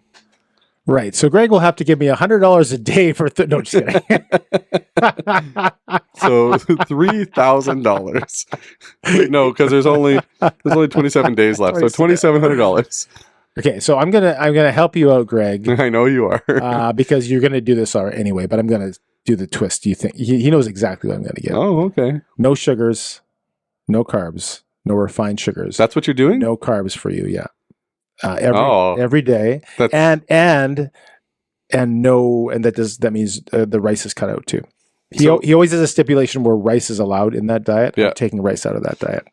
Right. So Greg will have to give me $100 a day for no, just kidding. So $3,000. Wait, no, because there's only 27 days left. So $2,700. Okay, so I'm gonna help you out, Greg. I know you are. Because you're gonna do this anyway, but I'm gonna do the twist. You think he knows exactly what I'm gonna get? Oh, okay. No sugars, no carbs, no refined sugars. That's what you're doing? No carbs for you, yeah. Every day, and that means the rice is cut out too. He always has a stipulation where rice is allowed in that diet. I'm taking rice out of that diet.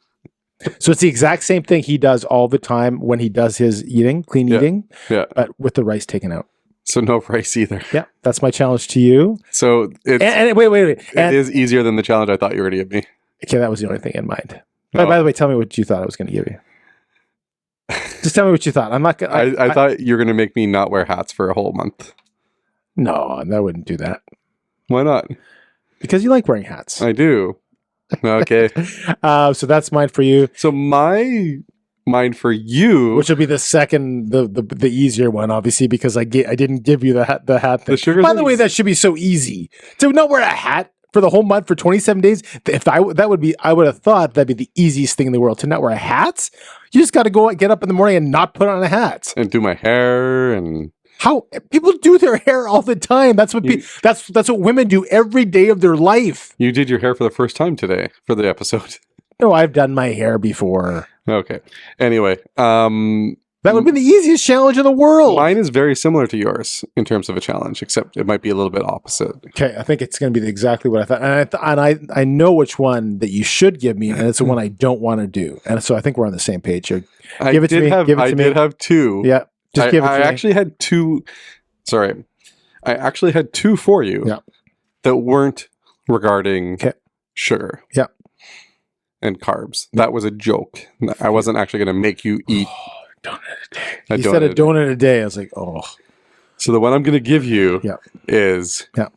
So it's the exact same thing he does all the time when he does his clean eating, but with the rice taken out. So no rice either. Yeah, that's my challenge to you. So wait. It is easier than the challenge I thought you were going to give me. Okay, that was the only thing in mind. By the way, tell me what you thought I was going to give you. Just tell me what you thought. I'm not gonna. I thought you were going to make me not wear hats for a whole month. No, I wouldn't do that. Why not? Because you like wearing hats. I do. Okay. So that's mine for you. So mine for you, Which will be the second, the easier one, obviously, because I didn't give you the hat thing. The sugar By thing the way, is- that should be so easy to not wear a hat for the whole month for 27 days. I would have thought that'd be the easiest thing in the world to not wear a hat. You just got to get up in the morning and not put on a hat. and do my hair and How people do their hair all the time. That's what that's what women do every day of their life. you did your hair for the first time today for the episode. No, I've done my hair before. Okay. Anyway, That would be the easiest challenge in the world. mine is very similar to yours in terms of a challenge, except it might be a little bit opposite. Okay, I think it's going to be exactly what I thought, and I know which one that you should give me, and it's the one I don't want to do, and so I think we're on the same page here. Give it to me. Give it I to did me. have two. Yeah, just give it to I me. actually had two. Sorry, I actually had two for you. Yeah. That weren't regarding Okay. sugar. Yeah. And carbs. That was a joke. I wasn't actually going to make you eat. Donut a day. A You said a donut. donut a day. I was like, oh, So the one I'm going to give you Yeah. is Yeah.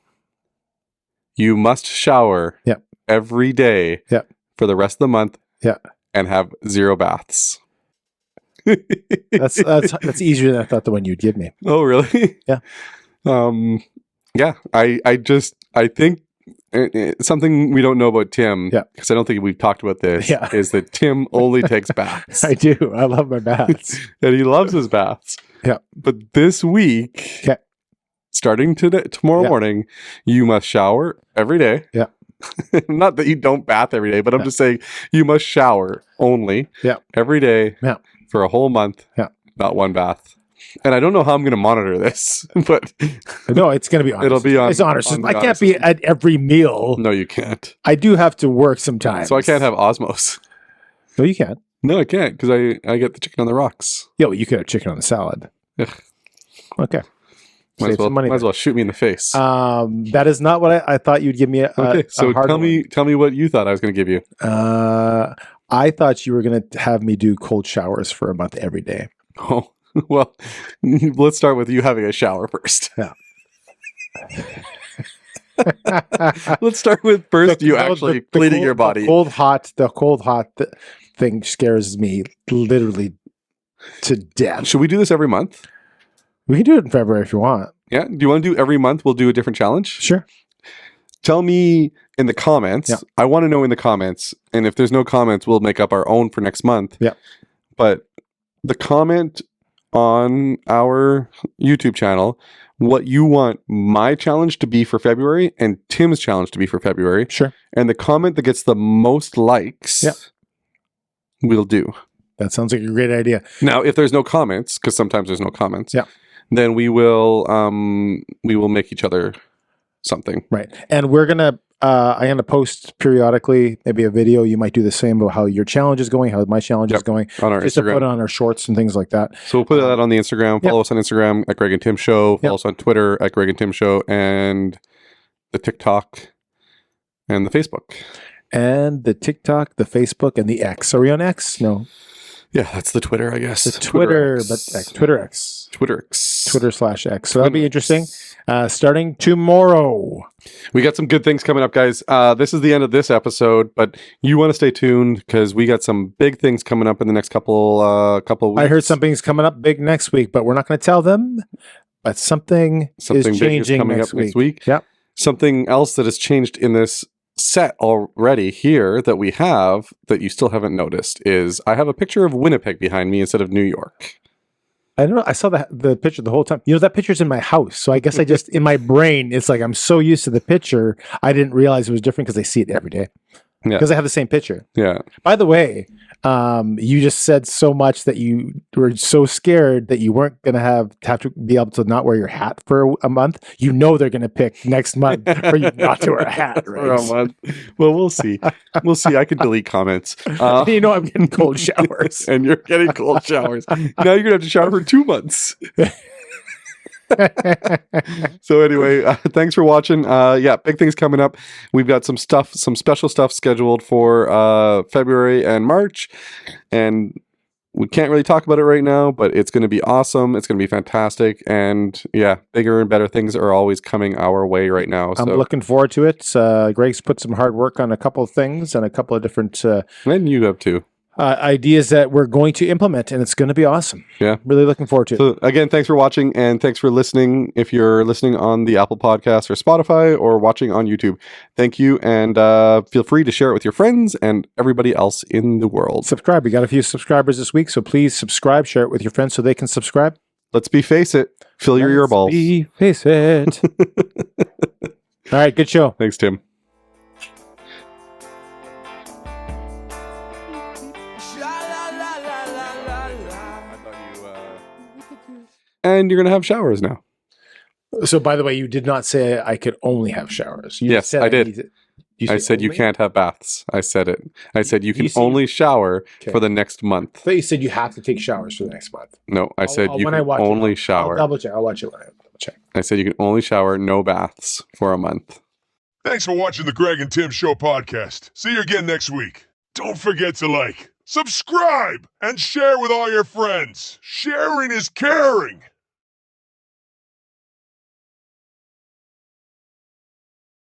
you must shower Yeah. every day Yeah. for the rest of the month. Yeah. And have 0 baths. that's easier than I thought the one you'd give me. Oh, really? Yeah. Yeah. I think something we don't know about Tim, Yeah. because I don't think we've talked about this, Yeah. is that Tim only takes baths. I do. I love my baths. And he loves his baths. Yeah. But this week, Okay. starting tomorrow Yeah. morning, you must shower every day. Yeah. Not that you don't bath every day, but I'm Yeah. just saying you must shower only Yeah. every day Yeah. for a whole month. Yeah. Not one bath. And I don't know how I'm going to monitor this, but No, it's going to be honest. It'll be on- It's honest. on the I can't honest be system. at every meal. no, you can't. I do have to work sometimes. So I can't have osmos. No, you can. No, I can't because I get the chicken on the rocks. Yeah, well, you could have chicken on the salad. Ugh. Okay. Might Save as well, some money might as there. well shoot me in the face. That is not what I thought you'd give me. Okay, so a hard tell me what you thought I was going to give you. one. I thought you were going to have me do cold showers for a month every day. Oh, well, let's start with you having a shower first. Yeah. Let's start with first you actually cleaning your body. The cold hot thing scares me literally to death. Should we do this every month? We can do it in February if you want. Yeah. Do you want to do every month? We'll do a different challenge. Sure. Tell me in the comments. Yeah. I want to know in the comments. And if there's no comments, we'll make up our own for next month. Yeah. But the comment on our YouTube channel, what you want my challenge to be for February and Tim's challenge to be for February. Sure. And the comment that gets the most likes, Yeah. we'll do. That sounds like a great idea. Now, if there's no comments, because sometimes there's no comments, Yeah. then we will make each other something. Right. And we're going to, I'm going to post periodically, maybe a video. You might do the same about how your challenge is going, how my challenge is Yep. going. On our Just to put Instagram. on our shorts and things like that. So we'll put that on the Instagram. Follow us on Instagram at Greg and Tim Show. Follow us on Twitter at Greg and Tim Show, and the TikTok and the Facebook. And the TikTok, the Facebook, and the X. Are we on X? No. Yeah, that's the Twitter, I guess. The Twitter, X. but Twitter X. Twitter X. Twitter/X. So that'll be interesting. Starting tomorrow. We got some good things coming up, guys. This is the end of this episode, but you want to stay tuned because we got some big things coming up in the next couple weeks. I heard something's coming up big next week, but we're not going to tell them. But something is big changing coming next up next week. week. Yep. Something else that has changed in this set already here that we have that you still haven't noticed is I have a picture of Winnipeg behind me instead of New York. I don't know. I saw the picture the whole time. You know, that picture's in my house. So I guess I just, in my brain, it's like I'm so used to the picture, I didn't realize it was different because I see it every day. Yeah. Because I have the same picture. Yeah. By the way, you just said so much that you were so scared that you weren't going to have to be able to not wear your hat for a month. You know they're going to pick next month for you not to wear a hat, For a right? month. Well, we'll see. We'll see. I can delete comments. You know I'm getting cold showers. And you're getting cold showers. Now you're going to have to shower for 2 months. So anyway, thanks for watching. Yeah, big things coming up. We've got some special stuff scheduled for February and March, and We can't really talk about it right now, but it's going to be awesome. It's going to be fantastic. And yeah, bigger and better things are always coming our way right now. I'm looking forward to it. Greg's put some hard work on a couple of things and a couple of different and you have too. Ideas that we're going to implement, and it's going to be awesome. Yeah. Really looking forward to it. So again, thanks for watching, and thanks for listening. If you're listening on the Apple Podcast or Spotify or watching on YouTube, thank you, and feel free to share it with your friends and everybody else in the world. Subscribe. We got a few subscribers this week, so please subscribe, share it with your friends so they can subscribe. Let's face it. Fill your earballs. Face it. All right, good show. Thanks, Tim. And you're going to have showers now. So, by the way, you did not say I could only have showers. You yes, said I did. I said only? you can't have baths. I said it. I said you can only shower for the next month. I thought you said you have to take showers for the next month. No, I said you can only shower. I'll double check. I'll watch it when I double check. I said you can only shower, no baths for a month. Thanks for watching the Greg and Tim Show podcast. See you again next week. Don't forget to like, subscribe, and share with all your friends. Sharing is caring.